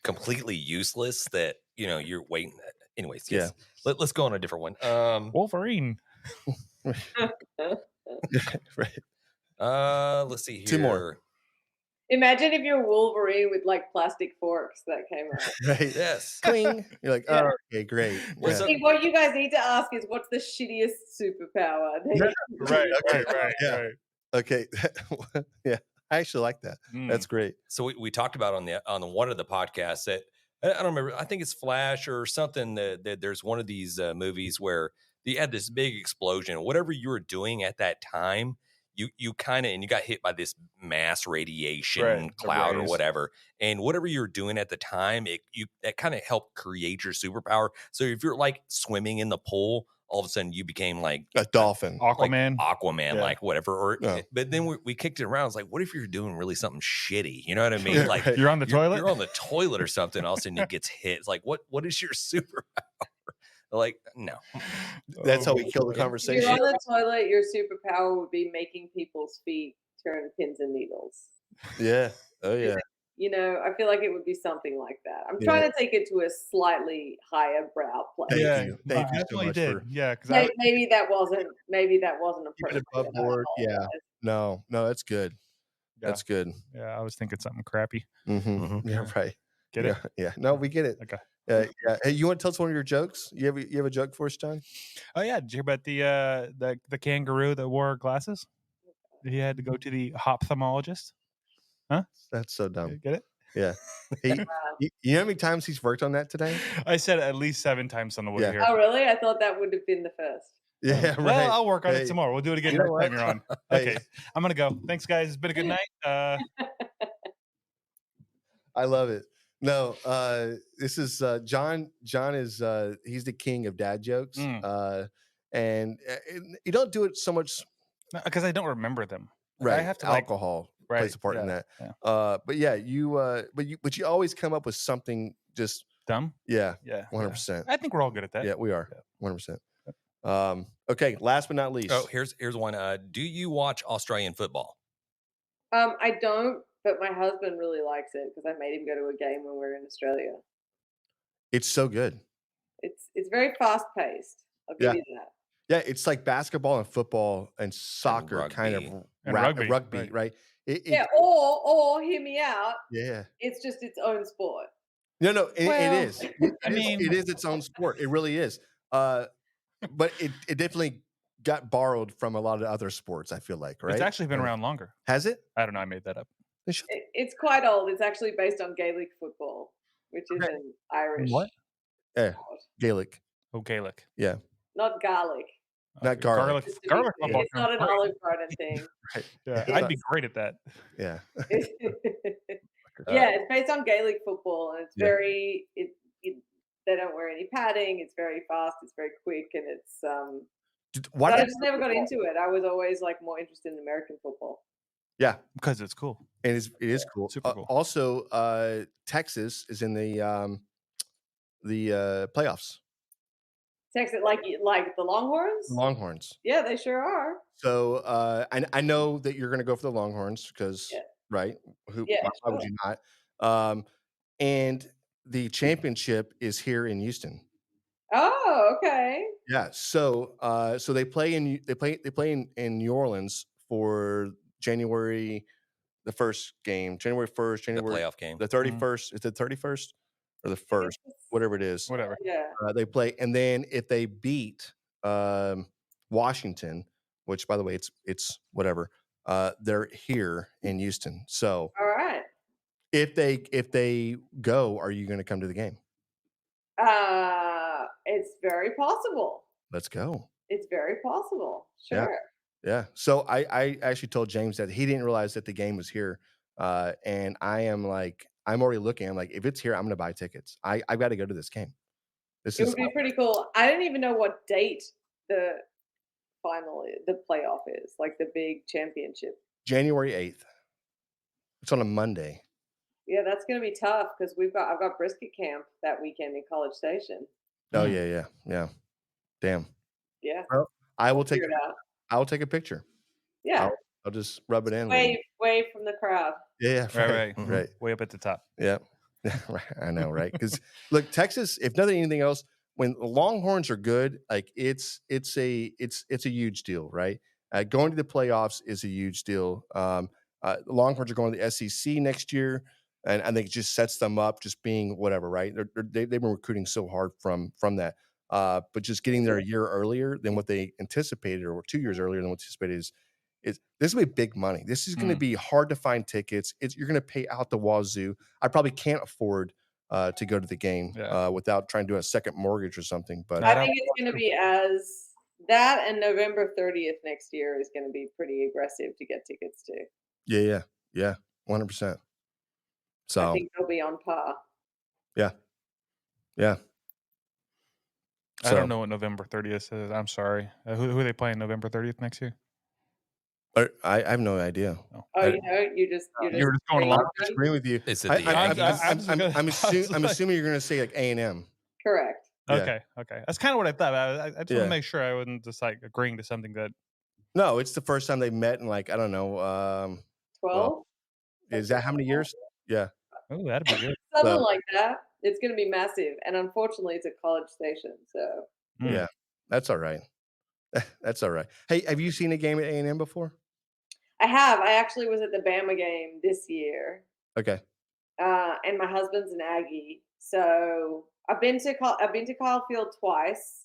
completely useless. That you're waiting. Anyways, yes. Let's go on a different one. Wolverine. Right. Let's see here. Two more. Imagine if you're Wolverine with like plastic forks that came out. Right. Yes. Cling. You're like, Yeah. oh, okay, great. What's Yeah. up? See, what you guys need to ask is what's the shittiest superpower? Right. Yeah. right. Okay. Yeah. I actually like that. That's great. So we talked about on the one of the podcasts that I don't remember. I think it's Flash or something that there's one of these movies where you had this big explosion. Whatever you were doing at that time, you kind of, and you got hit by this mass radiation cloud or whatever. And whatever you're doing at the time, that kind of helped create your superpower. So if you're like swimming in the pool, all of a sudden you became like A dolphin. Aquaman. like whatever. Or Yeah. but then we kicked it around. It's like, what if you're doing really something shitty? You know what I mean? Like Right. You're on the toilet. you're on the toilet or something. All of a sudden it gets hit. It's like, what is your superpower? Like, no. That's how we kill the If you're conversation. on the toilet, your superpower would be making people's feet turn pins and needles. Yeah. Oh yeah. I feel like it would be something like that. I'm trying to take it to a slightly higher brow place. Thank you. Thank you so definitely much did. for Yeah, because Maybe that wasn't keeping appropriate. it above board. I Yeah. apologize. No, that's good. Yeah. That's good. I was thinking something crappy. Mm-hmm. Yeah, right. Get it? Yeah. No, we get it. Okay. Yeah. Hey, you want to tell us one of your jokes? You have a joke for us, John? Oh yeah, did you hear about the kangaroo that wore glasses? He had to go to the ophthalmologist. That's so dumb. Get it? Yeah. You know how many times he's worked on that today? I said it at least 7 times on the way Yeah. here. Oh, really? I thought that would have been the first. Yeah, right. Well, I'll work on Hey, it tomorrow. We'll do it again you know next time what? you're on. Hey. Okay, I'm gonna go. Thanks, guys. It's been a good night. I love it. No, this is John. John is he's the king of dad jokes. And you don't do it so much, Because I don't remember them. Like, right? I have to alcohol. plays a part in that. But yeah, but you always come up with something just dumb. Yeah, Yeah, 100%. I think we're all good at that. Yeah, we are 100%. Okay, last but not least. Oh, here's one. Do you watch Australian football? I don't, but my husband really likes it because I made him go to a game when we were in Australia. It's so good. It's very fast paced. I'll give you that. Yeah, it's like basketball and football and soccer, rugby. kind of rugby, right? Or hear me out. Yeah, it's just its own sport. No, it is. It is its own sport. It really is. But it definitely got borrowed from a lot of other sports, I feel like, right? It's actually been around longer. Has it? I don't know. I made that up. It's quite old. It's actually based on Gaelic football, which is an Irish. What? Yeah, Gaelic. Oh, Gaelic. Yeah. Not garlic. Not garlic. Garlic football. It's not an Olive Garden thing. Right. Yeah, I'd be great at that. Yeah. Yeah, it's based on Gaelic football, and it's very. They don't wear any padding. It's very fast. It's very quick, and it's. I just never got into it. I was always like more interested in American football. Yeah, because it's cool. And it is cool. Super cool. Also, Texas is in the playoffs. Texas, like the Longhorns. Longhorns. Yeah, they sure are. So I know that you're going to go for the Longhorns because right? Why would you not? And the championship is here in Houston. Oh, okay. Yeah. So they play in New Orleans for January, the first game, January 1st, The playoff game. the 31st. Is it 31st or the 1st? Whatever it is. Whatever. Yeah. They play, and then if they beat Washington, which by the way it's whatever, they're here in Houston. So all right. If they go, are you going to come to the game? It's very possible. Let's go. It's very possible. Sure. Yeah. So I actually told James that he didn't realize that the game was here. And I'm already looking. I'm like, if it's here, I'm going to buy tickets. I've got to go to this game. It would be pretty cool. I didn't even know what date the playoff is, like the big championship. January 8th. It's on a Monday. Yeah, that's going to be tough because I've got brisket camp that weekend in College Station. Oh yeah. Damn. Yeah. Well, I will take a picture. Yeah. I'll just rub it in. Wave from the crowd. Yeah. Right. Right. Way up at the top. Yeah. Right. I know, right? Because look, Texas, if anything else, when the Longhorns are good, like it's a huge deal, right? Going to the playoffs is a huge deal. The Longhorns are going to the SEC next year, and I think it just sets them up, just being whatever, right? They've been recruiting so hard from that, but just getting there a year earlier than what they anticipated, or 2 years earlier than what they anticipated is this is going to be big money. This is going to be hard to find tickets. You're going to pay out the wazoo. I probably can't afford to go to the game without trying to do a second mortgage or something. But I think it's going to be as that, and November 30th next year is going to be pretty aggressive to get tickets to. Yeah, 100%. So I think they'll be on par. Yeah. I don't know what November 30th is. I'm sorry. Who are they playing November 30th next year? I have no idea. You just you're just going along. I agree with you. It's I'm assuming you're going to say like A&M. Correct. Okay. That's kind of what I thought. I just want to make sure I wasn't just like agreeing to something that. No, it's the first time they met in like I don't know. 12. Is that how many years? Yeah. Oh, that'd be good. Something like that. It's going to be massive, and unfortunately, it's a College Station. So. Yeah, that's all right. That's all right. Hey, have you seen a game at A&M before? I have. I actually was at the Bama game this year. Okay. And my husband's an Aggie, so I've been to Kyle Field twice,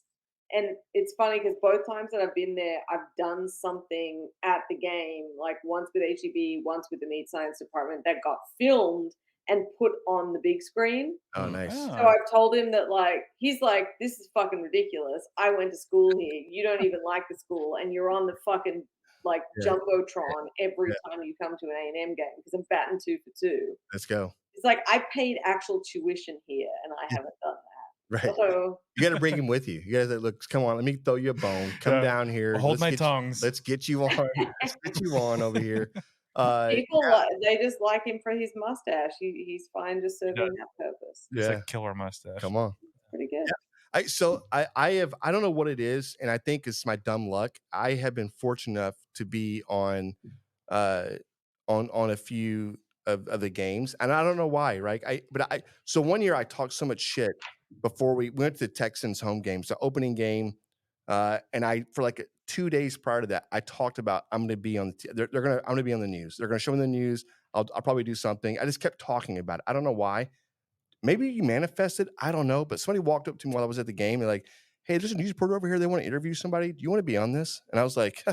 and it's funny because both times that I've been there, I've done something at the game, like once with HEB, once with the meat science department that got filmed and put on the big screen. Oh, nice. So I've told him that, like, he's like, this is fucking ridiculous. I went to school here. You don't even like the school, and you're on the fucking like Jumbotron every time you come to an A&M game because I'm batting 2 for 2. Let's go. It's like I paid actual tuition here, and I haven't done that. Right. So you got to bring him with you. You got to look. Come on, let me throw you a bone. Come down here. Hold my tongs. Let's get you on. Let's get you on over here. People they just like him for his mustache. He's fine just serving that purpose. It's a killer mustache. Come on. Pretty good. I don't know what it is, and I think it's my dumb luck. I have been fortunate enough to be on a few of the games, and I don't know why, right? So one year I talked so much shit before we went to the Texans home games, the opening game, and I for like 2 days prior to that, I talked about I'm going to be on I'm going to be on the news. They're going to show me the news. I'll probably do something. I just kept talking about it. I don't know why. Maybe you manifested. I don't know. But somebody walked up to me while I was at the game and like, hey, there's a news reporter over here. They want to interview somebody. Do you want to be on this? And I was like,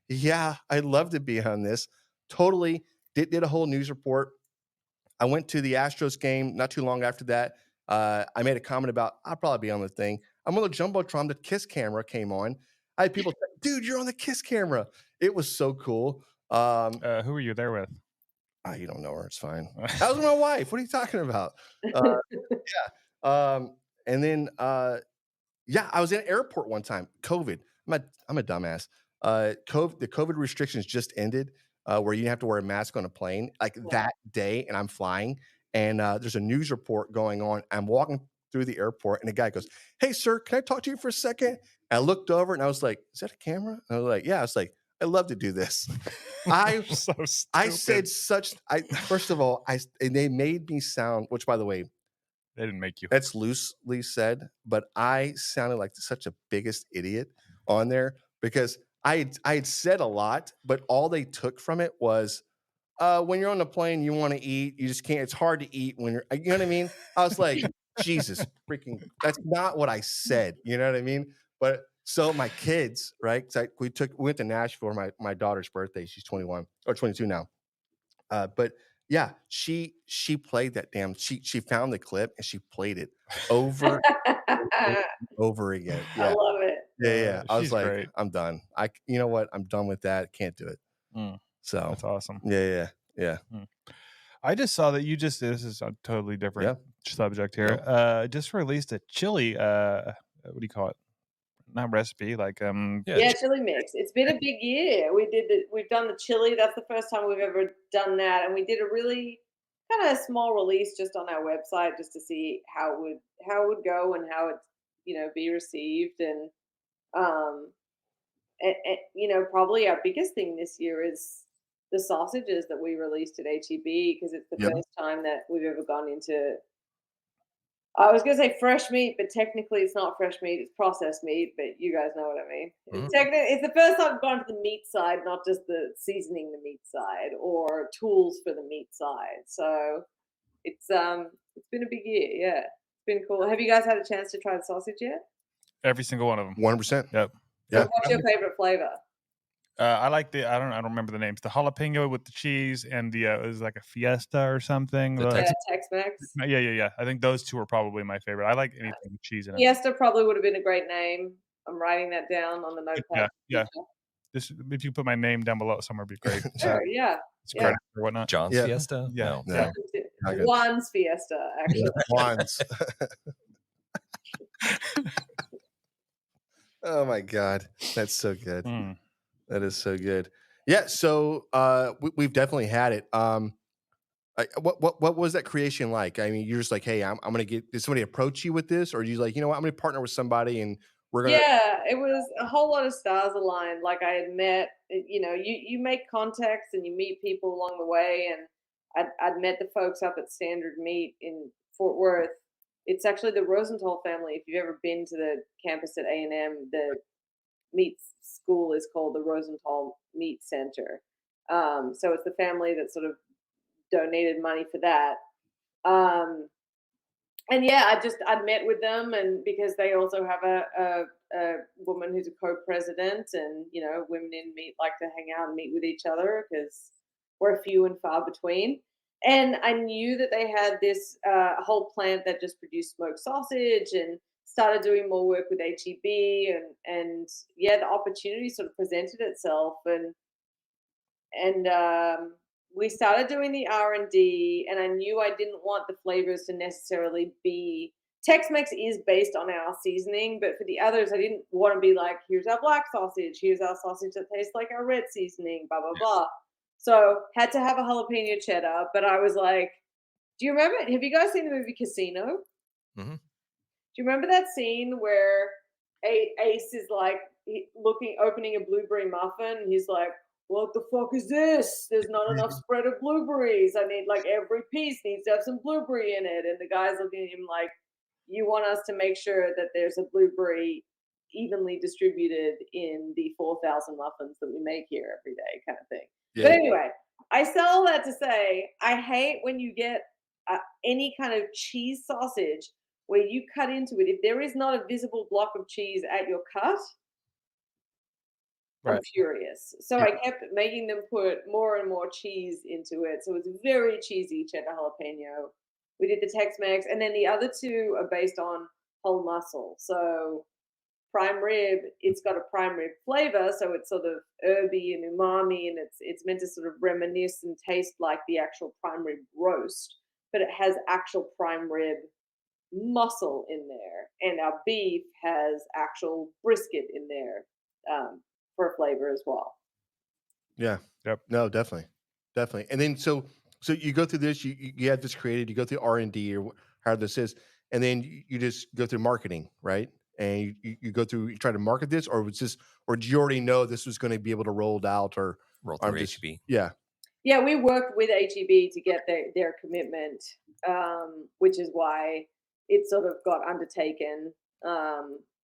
yeah, I'd love to be on this. Totally did a whole news report. I went to the Astros game not too long after that. I made a comment about I'll probably be on the thing. I'm on the Jumbotron. The KISS camera came on. I had people say, dude, you're on the KISS camera. It was so cool. Who were you there with? You don't know her. It's fine. That was my wife. What are you talking about? And then, I was in an airport one time. COVID. I'm a dumbass. The COVID restrictions just ended, where you have to wear a mask on a plane that day, and I'm flying, and there's a news report going on. I'm walking through the airport, and a guy goes, "Hey, sir, can I talk to you for a second?" And I looked over, and I was like, "Is that a camera?" And I was like, "Yeah." I was like, "I love to do this." I said first of all, and they made me sound, which by the way, they didn't make you. That's loosely said, but I sounded like such a biggest idiot on there because I had said a lot, but all they took from it was, when you're on the plane, you want to eat, you just can't. It's hard to eat when you know what I mean? I was like, Jesus freaking, that's not what I said. You know what I mean? But so my kids, right? We went to Nashville for my daughter's birthday. She's 21 or 22 now. But yeah, she played that she found the clip and she played it over and over again. Yeah. I love it. Yeah. I was like, great. I'm done. You know what? I'm done with that. Can't do it. So that's awesome. Yeah. I just saw that this is a totally different subject here. Yep. Just released a chili, what do you call it? Not recipe, chili mix. It's been a big year. We've done the chili. That's the first time we've ever done that, and we did a really kind of small release just on our website just to see how it would go and how it be received. And probably our biggest thing this year is the sausages that we released at HEB, because it's the first time that we've ever gone into. I was going to say fresh meat, but technically it's not fresh meat. It's processed meat, but you guys know what I mean. It's the first time I've gone to the meat side, not just the seasoning the meat side or tools for the meat side. So it's been a big year. Yeah, it's been cool. Have you guys had a chance to try the sausage yet? Every single one of them. 100%. Yep. What's your favorite flavor? I like I don't remember the names. The jalapeno with the cheese and it was like a Fiesta or something. Tex-Mex. Yeah. I think those two are probably my favorite. I like anything with cheese in it. Fiesta probably would have been a great name. I'm writing that down on the notepad. Yeah. If you put my name down below somewhere, would be great. Sure. Yeah. It's credit or whatnot. John's Fiesta. Yeah. No. Juan's Fiesta, actually. Juan's. Oh my God, that's so good. That is so good. Yeah. So we've definitely had it. What was that creation like? I mean, you're just like, hey, I'm gonna get. Did somebody approach you with this, or you like, you know what, I'm gonna partner with somebody and we're gonna. Yeah, it was a whole lot of stars aligned. Like I had met, you make contacts and you meet people along the way, and I'd met the folks up at Standard Meat in Fort Worth. It's actually the Rosenthal family. If you've ever been to the campus at A&M, the meat school is called the Rosenthal Meat Center. So it's the family that sort of donated money for that. And yeah, I'd met with them, and because they also have a woman who's a co-president, and women in meat like to hang out and meet with each other because we're few and far between. And I knew that they had this whole plant that just produced smoked sausage, and started doing more work with HEB, and the opportunity sort of presented itself, and we started doing the R&D, and I knew I didn't want the flavors to necessarily be. Tex-Mex is based on our seasoning, but for the others, I didn't want to be like, here's our black sausage, here's our sausage that tastes like our red seasoning, blah blah blah. So had to have a jalapeno cheddar, but I was like, do you remember? Have you guys seen the movie Casino? Mm-hmm. Do you remember that scene where Ace is like opening a blueberry muffin? And he's like, "What the fuck is this? There's not enough spread of blueberries. I need like every piece needs to have some blueberry in it." And the guy's looking at him like, "You want us to make sure that there's a blueberry evenly distributed in the 4,000 muffins that we make here every day," kind of thing. Yeah. But anyway, I say all that to say, I hate when you get any kind of cheese sausage where you cut into it. If there is not a visible block of cheese at your cut, I'm furious. So I kept making them put more and more cheese into it. So it's very cheesy cheddar jalapeno. We did the Tex-Mex, and then the other two are based on whole muscle. So prime rib, it's got a prime rib flavor, so it's sort of herby and umami, and it's meant to sort of reminisce and taste like the actual prime rib roast, but it has actual prime rib muscle in there, and our beef has actual brisket in there for flavor as well. Yeah. Yep. No, definitely. And then so you go through this, you have this created, you go through R&D or however this is, and then you just go through marketing, right? And you go through, you try to market this, or was this, or do you already know this was going to be able to roll out or roll through HEB? Yeah. Yeah, we worked with HEB to get their commitment, which is why it sort of got undertaken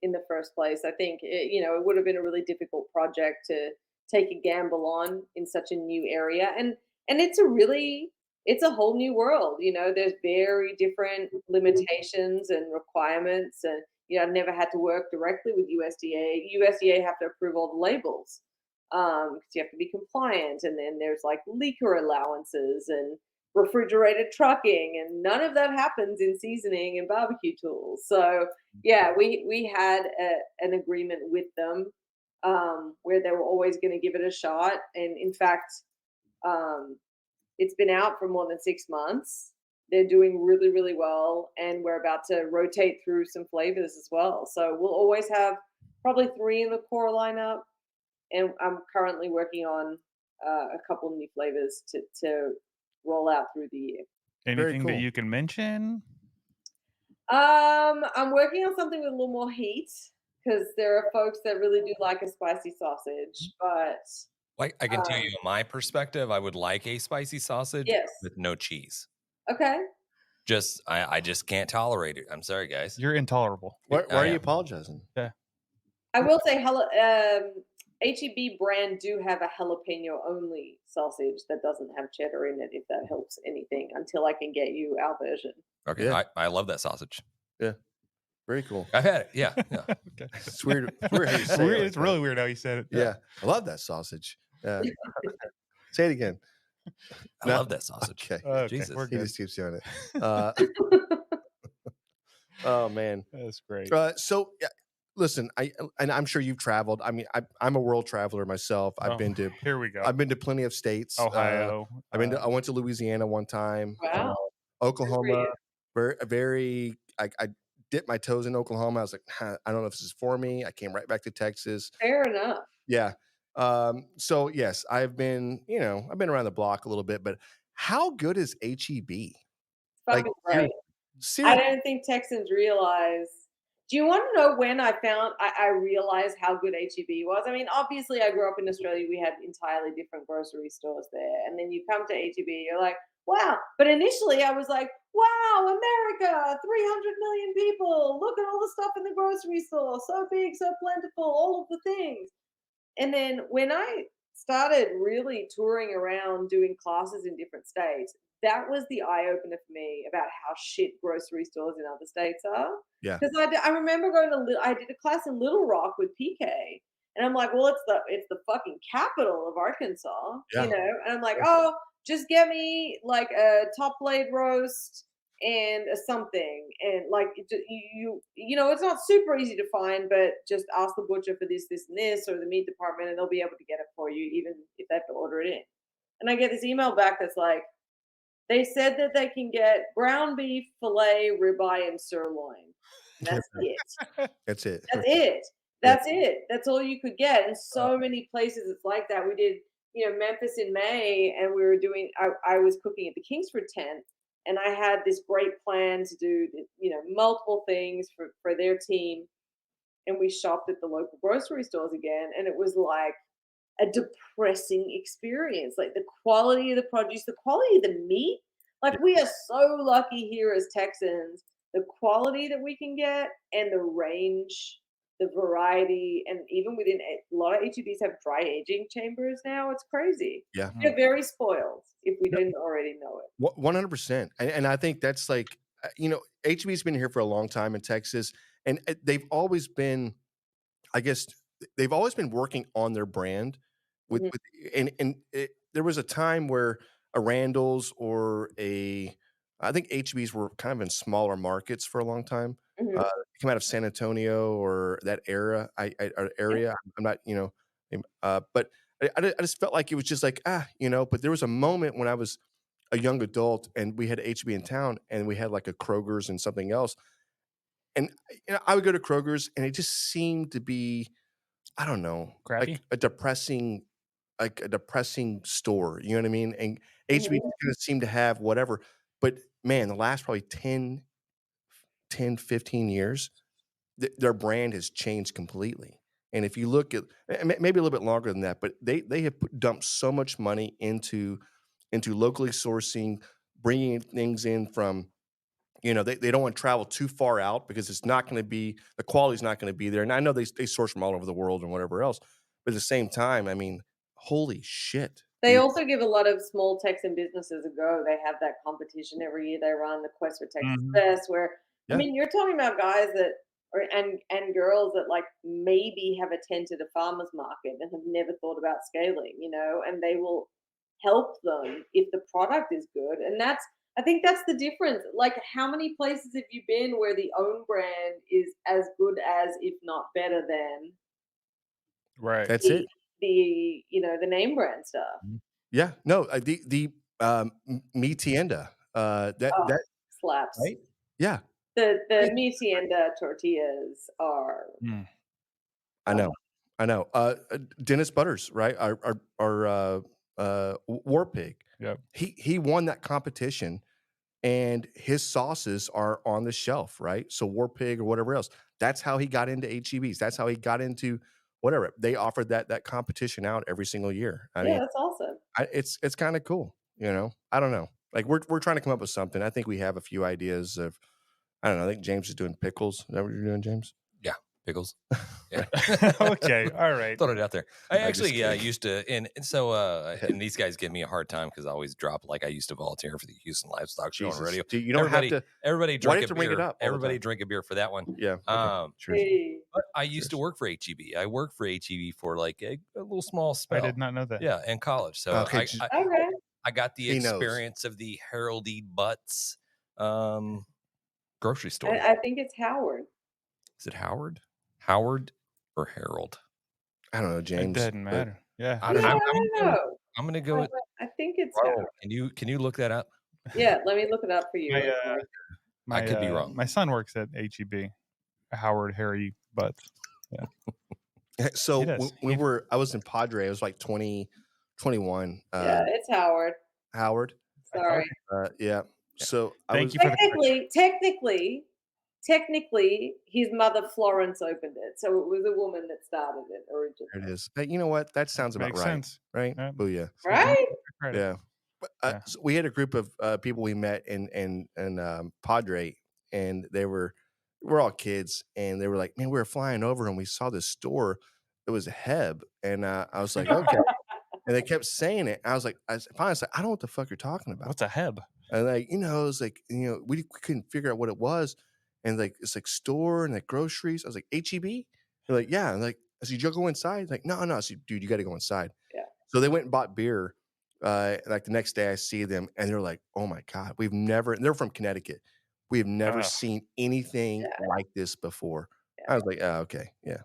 in the first place. I think it would have been a really difficult project to take a gamble on in such a new area, and it's a whole new world. There's very different limitations and requirements, and I've never had to work directly with USDA. USDA have to approve all the labels because you have to be compliant, and then there's like leaker allowances and refrigerated trucking, and none of that happens in seasoning and barbecue tools. So yeah, we had an agreement with them where they were always going to give it a shot, and in fact, it's been out for more than 6 months. They're doing really, really well, and we're about to rotate through some flavors as well. So we'll always have probably 3 in the core lineup, and I'm currently working on a couple of new flavors to roll out through the year. Anything that you can mention? I'm working on something with a little more heat because there are folks that really do like a spicy sausage, but like I can tell you my perspective, I would like a spicy sausage with no cheese. Okay. I just can't tolerate it. I'm sorry, guys. You're intolerable. Why are you apologizing? Yeah. I will say HEB brand do have a jalapeno only sausage that doesn't have cheddar in it, if that helps anything, until I can get you our version. Okay. Yeah. I love that sausage. Yeah. Very cool. I've had it. Yeah. Okay. It's weird. It's really weird how you said it. Yeah. I love that sausage. Say it again. I love that sausage. Okay. Jesus. He just keeps doing it. Oh man. That's great. So listen, I'm sure you've traveled. I mean, I'm a world traveler myself. I've been to plenty of states. Ohio. I went to Louisiana one time. Wow. Oklahoma. Very. I dipped my toes in Oklahoma. I was like, I don't know if this is for me. I came right back to Texas. Fair enough. Yeah. So yes, I've been around the block a little bit, but how good is HEB? It's fucking great. Seriously. I don't think Texans realize. Do you want to know when I realized how good HEB was? I mean, obviously I grew up in Australia. We had entirely different grocery stores there. And then you come to HEB, you're like, wow. But initially I was like, wow, America, 300 million people. Look at all the stuff in the grocery store. So big, so plentiful, all of the things. And then when I started really touring around doing classes in different states, that was the eye opener for me about how shit grocery stores in other states are. Yeah. Because I remember I did a class in Little Rock with PK, and I'm like, well, it's the fucking capital of Arkansas, And I'm like, oh, just get me like a top blade roast and a something, and like it's not super easy to find, but just ask the butcher for this, and this, or the meat department, and they'll be able to get it for you, even if they have to order it in. And I get this email back that's like, they said that they can get ground beef, filet, ribeye, and sirloin. That's it. That's it. That's it. That's it. That's all you could get. And so many places it's like that. We did Memphis in May, and we were doing. I was cooking at the Kingsford tent, and I had this great plan to do, multiple things for their team, and we shopped at the local grocery stores again, and it was like a depressing experience. Like the quality of the produce, the quality of the meat. Like we are so lucky here as Texans, the quality that we can get and the range, the variety, and even within a lot of HEBs have dry aging chambers now. It's crazy. Yeah. They're very spoiled if we didn't already know it. 100%. And I think that's like, HEB's been here for a long time in Texas, and they've always been, I guess, they've always been working on their brand with, there was a time where a Randall's or I think HEBs were kind of in smaller markets for a long time. Come out of San Antonio or that area. I'm not, but I just felt like it was just like, but there was a moment when I was a young adult and we had HEB in town and we had like a Kroger's and something else. And I would go to Kroger's and it just seemed to be, I don't know, Crappy? like a depressing store. You know what I mean? And HEB kind of seemed to have whatever. But man, the last probably 10, 15 years, their brand has changed completely. And if you look at maybe a little bit longer than that, but they have dumped so much money into locally sourcing, bringing things in from, they don't want to travel too far out because it's not going to be, the quality's not going to be there. And I know they source from all over the world and whatever else, but at the same time, I mean, holy shit. They also give a lot of small Texan businesses a go. They have that competition every year. They run the Quest for Texas Best, where I mean, you're talking about guys that and girls that like maybe have attended a farmer's market and have never thought about scaling, and they will help them if the product is good. And I think that's the difference. Like, how many places have you been where the own brand is as good as, if not better than, That's it. The name brand stuff. Yeah, no, the Mi Tienda, that slaps. right? Yeah, The Mi Tienda tortillas are. I know. Dennis Butters, right? Our War Pig. Yep. He won that competition, and his sauces are on the shelf, right? So War Pig or whatever else. That's how he got into HEBs. That's how he got into whatever. They offered that competition out every single year. I mean, that's awesome. It's kind of cool, I don't know. Like we're trying to come up with something. I think we have a few ideas of, I don't know. I think James is doing pickles. Is that what you're doing, James? Yeah, pickles. Yeah. Okay, all right. Throw it out there. I actually used to, and so and these guys give me a hard time because I always drop. Like I used to volunteer for the Houston Livestock Show on radio. Dude, you don't have to. Everybody drink a beer. Bring it up. Everybody drink a beer for that one. Yeah. Hey. But I used to work for HEB. I worked for HEB for like a little small spell. I did not know that. Yeah, in college. So Okay. I got the experience of the Harold E. Butts grocery store. I think it's Howard. Is it Howard? Howard or Harold? I don't know, James. It doesn't matter. Yeah. I don't know. I'm gonna go with. I think it's Howard. Can you look that up? Yeah, let me look it up for you. I could be wrong. My son works at HEB. Howard Harry Butts. Yeah. So I was in Padre. I was like 20, 21. Yeah, it's Howard. Howard. Sorry. Yeah. So Thank you for technically, his mother Florence opened it, so it was a woman that started it originally. There it is. Hey, you know what? That sounds about Makes right. sense. Right? Yeah. Booyah. Right? Yeah. But, so we had a group of people we met in Padre, and we're all kids, and they were like, "Man, we were flying over, and we saw this store. It was a Heb," and I was like, "Okay." And they kept saying it. I was like, I finally said, "I don't know what the fuck you're talking about." What's a Heb? And like, it was like, we couldn't figure out what it was. And like, it's like store and like groceries. I was like, HEB? They're like, yeah. And like, I said, you go inside? Like, no. I said, dude, you got to go inside. Yeah. So they went and bought beer. Like the next day I see them and they're like, oh my God, they're from Connecticut. We've never seen anything like this before. Yeah. I was like, oh, okay. Yeah.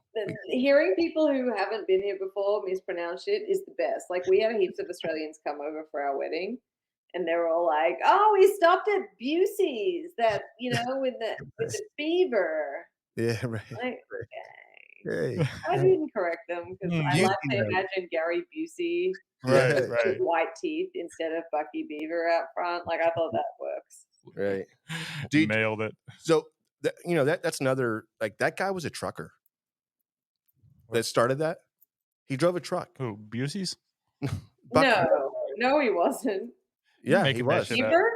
Hearing people who haven't been here before mispronounce shit is the best. Like we had heaps of Australians come over for our wedding. And they were all like, "Oh, we stopped at Busey's, with the fever." Yeah, right. Like, Hey. I didn't correct them because I Busey like to night. imagine Gary Busey Right, Yeah. with right. white teeth instead of Bucky Beaver out front. Like I thought that works. Right. Dude, Nailed it. so that's another, like, that guy was a trucker that started that. He drove a truck. Who, Busey's? Bucky. No, he wasn't. Yeah, he Making that was. shit up. Beaver?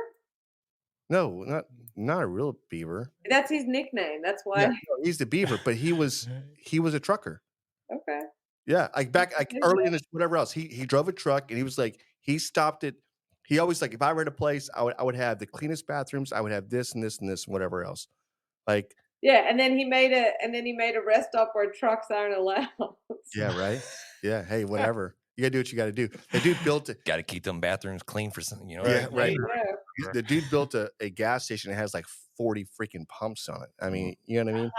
No, not a real beaver. That's his nickname. That's why. Yeah, no, he's the beaver, but he was a trucker. Okay. Yeah, like back like early in his whatever else. He drove a truck and he was like, he stopped it. He always, like, if I rent a place, I would have the cleanest bathrooms. I would have this and this and this and whatever else. Like, Yeah, and then he made a rest stop where trucks aren't allowed. yeah, right. Yeah, hey, whatever. You gotta do what you gotta do. The dude built it. Got to keep them bathrooms clean for some, you know. Yeah, right. Yeah. The dude built a gas station that has like 40 freaking pumps on it. I mean, you know what I mean?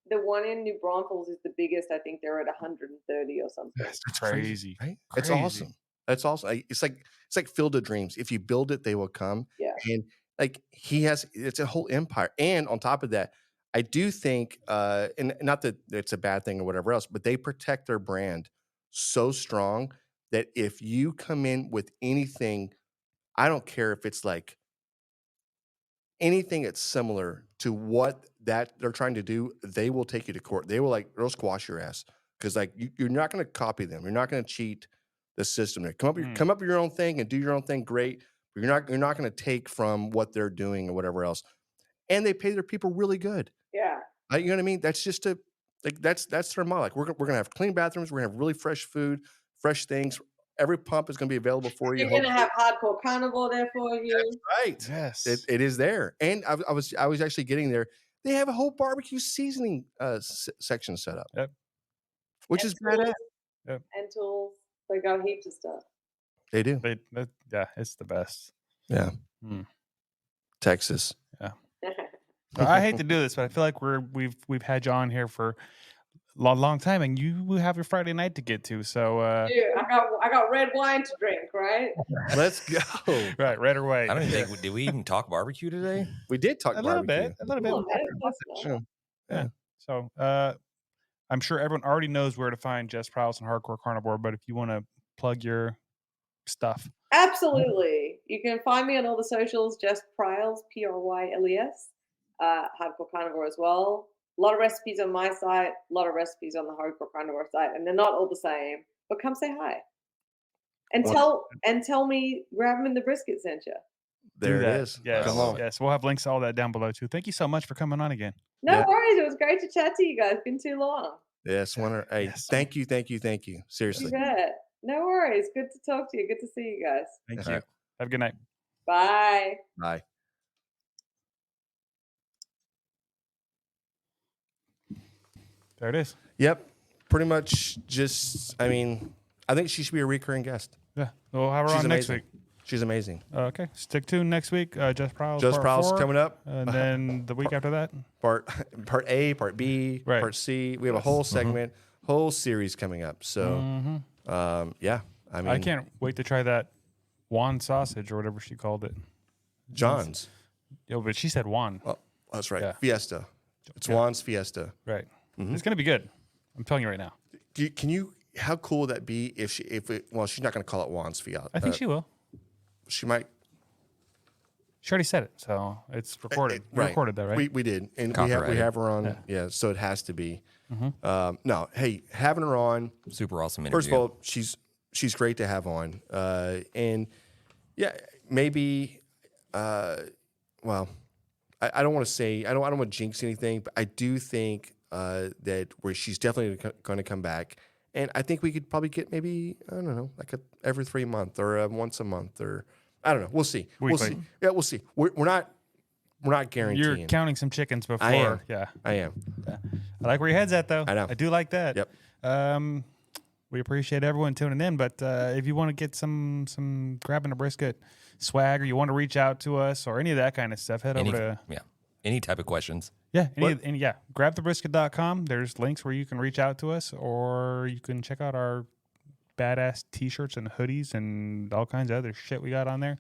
The one in New Braunfels is the biggest. I think they're at 130 or something. That's crazy. Right? It's awesome. That's awesome. It's like Field of Dreams. If you build it, they will come. Yeah. And like it's a whole empire. And on top of that, I do think, and not that it's a bad thing or whatever else, but they protect their brand so strong that if you come in with anything, I don't care if it's like anything that's similar to what that they're trying to do, they will take you to court. They'll squash your ass because like you're not going to copy them. You're not going to cheat the system. Come up with your own thing and do your own thing. Great, but you're not going to take from what they're doing or whatever else. And they pay their people really good. Yeah. You know what I mean? That's just that's their model. Like we're gonna have clean bathrooms. We're gonna have really fresh food, fresh things. Every pump is gonna be available for you. You're gonna have hardcore carnivore there for you. That's right. Yes. It is there. And I was actually getting there. They have a whole barbecue seasoning section set up. Yep. Which is badass. Yep. And tools. They got heaps of stuff. They do. Yeah, it's the best. Yeah. Mm. Texas. Yeah. I hate to do this, but I feel like we've had you on here for a long time, and you have your Friday night to get to. So Dude, I got red wine to drink, right? Let's go. Right, red or white. I don't even think, did we even talk barbecue today? We did talk a little barbecue. bit. Yeah. So I'm sure everyone already knows where to find Jess Pryles and Hardcore Carnivore, but if you want to plug your stuff. Absolutely. You can find me on all the socials, Jess Pryles, Pryles, Hardcore Carnivore as well. A lot of recipes on my site, a lot of recipes on the Hardcore Carnivore site, and they're not all the same. But come say hi. And tell me Grabbing the Brisket sent you. There it is. Yes. Come on. Yes. We'll have links to all that down below too. Thank you so much for coming on again. No worries. It was great to chat to you guys. Been too long. Yes, hey, Yes. thank you. Seriously. You bet. No worries. Good to talk to you. Good to see you guys. Thank All you. right. Have a good night. Bye. Bye. There it is. Yep. Pretty much just, I mean, I think she should be a recurring guest. Yeah. We'll have her She's on next amazing. week. She's amazing. Okay. Stick tuned next week. Jess Pryles. Jess part Pryles 4, coming up. And then the week after that. Part A, part B, Right. part C. We have a whole segment, whole series coming up. So, yeah. I mean, I can't wait to try that Juan sausage or whatever she called it. John's. Yo, but she said Juan. Oh, that's right. Yeah. Fiesta. It's Juan's Fiesta. Right. It's gonna be good. I'm telling you right now. Can you? How cool would that be if well, she's not going to call it Juan's Fiesta. I think she will. She might. She already said it, so it's recorded. We Right. recorded that, right? We did, and we Copyrighted. have her on. Yeah, so it has to be. No, hey, having her on. Super awesome interview. First of all, she's great to have on, and yeah, maybe. Well, I don't want to say I don't want to jinx anything, but I do think that where she's definitely going to come back, and I think we could probably get maybe I don't know like every 3 months or once a month or I don't know. We'll see. We'll see. Yeah, we'll see. We're not guaranteeing. You're counting some chickens before. I am. Yeah. I am. I like where your head's at, though. I know. I do like that. Yep. We appreciate everyone tuning in, but if you want to get some Grabbing a Brisket swag, or you want to reach out to us, or any of that kind of stuff, head over to any type of questions. grabthebrisket.com. There's links where you can reach out to us, or you can check out our badass t-shirts and hoodies and all kinds of other shit we got on there.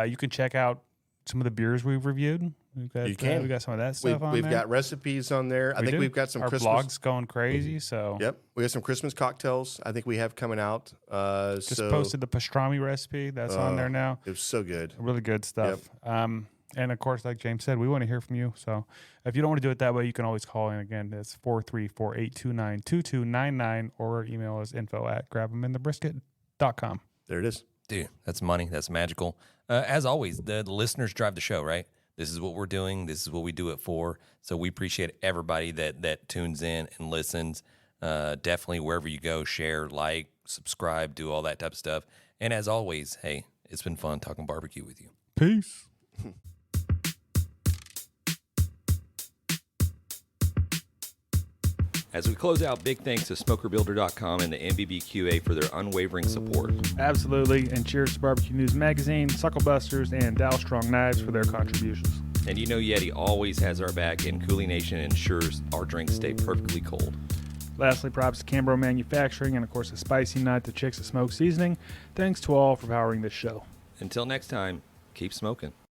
You can check out some of the beers we've reviewed. We've got, You can. we got some of that stuff on there. We've got recipes on there. I think do. we've got some Our Christmas. blog's going crazy. So Yep, we have some Christmas cocktails. I think we have coming out. just posted the pastrami recipe that's on there now. It was so good. Really good stuff. And of course, like James said, we want to hear from you. So if you don't want to do it that way, you can always call in again. That's 434-829-2299 or email us info@grabtheminthebrisket.com. There it is. Dude, that's money. That's magical. As always, the listeners drive the show, right? This is what we're doing. This is what we do it for. So we appreciate everybody that tunes in and listens. Definitely wherever you go, share, like, subscribe, do all that type of stuff. And as always, hey, it's been fun talking barbecue with you. Peace. As we close out, big thanks to SmokerBuilder.com and the NBBQA for their unwavering support. Absolutely. And cheers to Barbecue News Magazine, SUCKLEBUSTERS, and Dow Strong Knives for their contributions. And you know Yeti always has our back, and Coolie Nation ensures our drinks stay perfectly cold. Lastly, props to Cambro Manufacturing and, of course, the Spicy Nut, the Chicks of Smoke Seasoning. Thanks to all for powering this show. Until next time, keep smoking.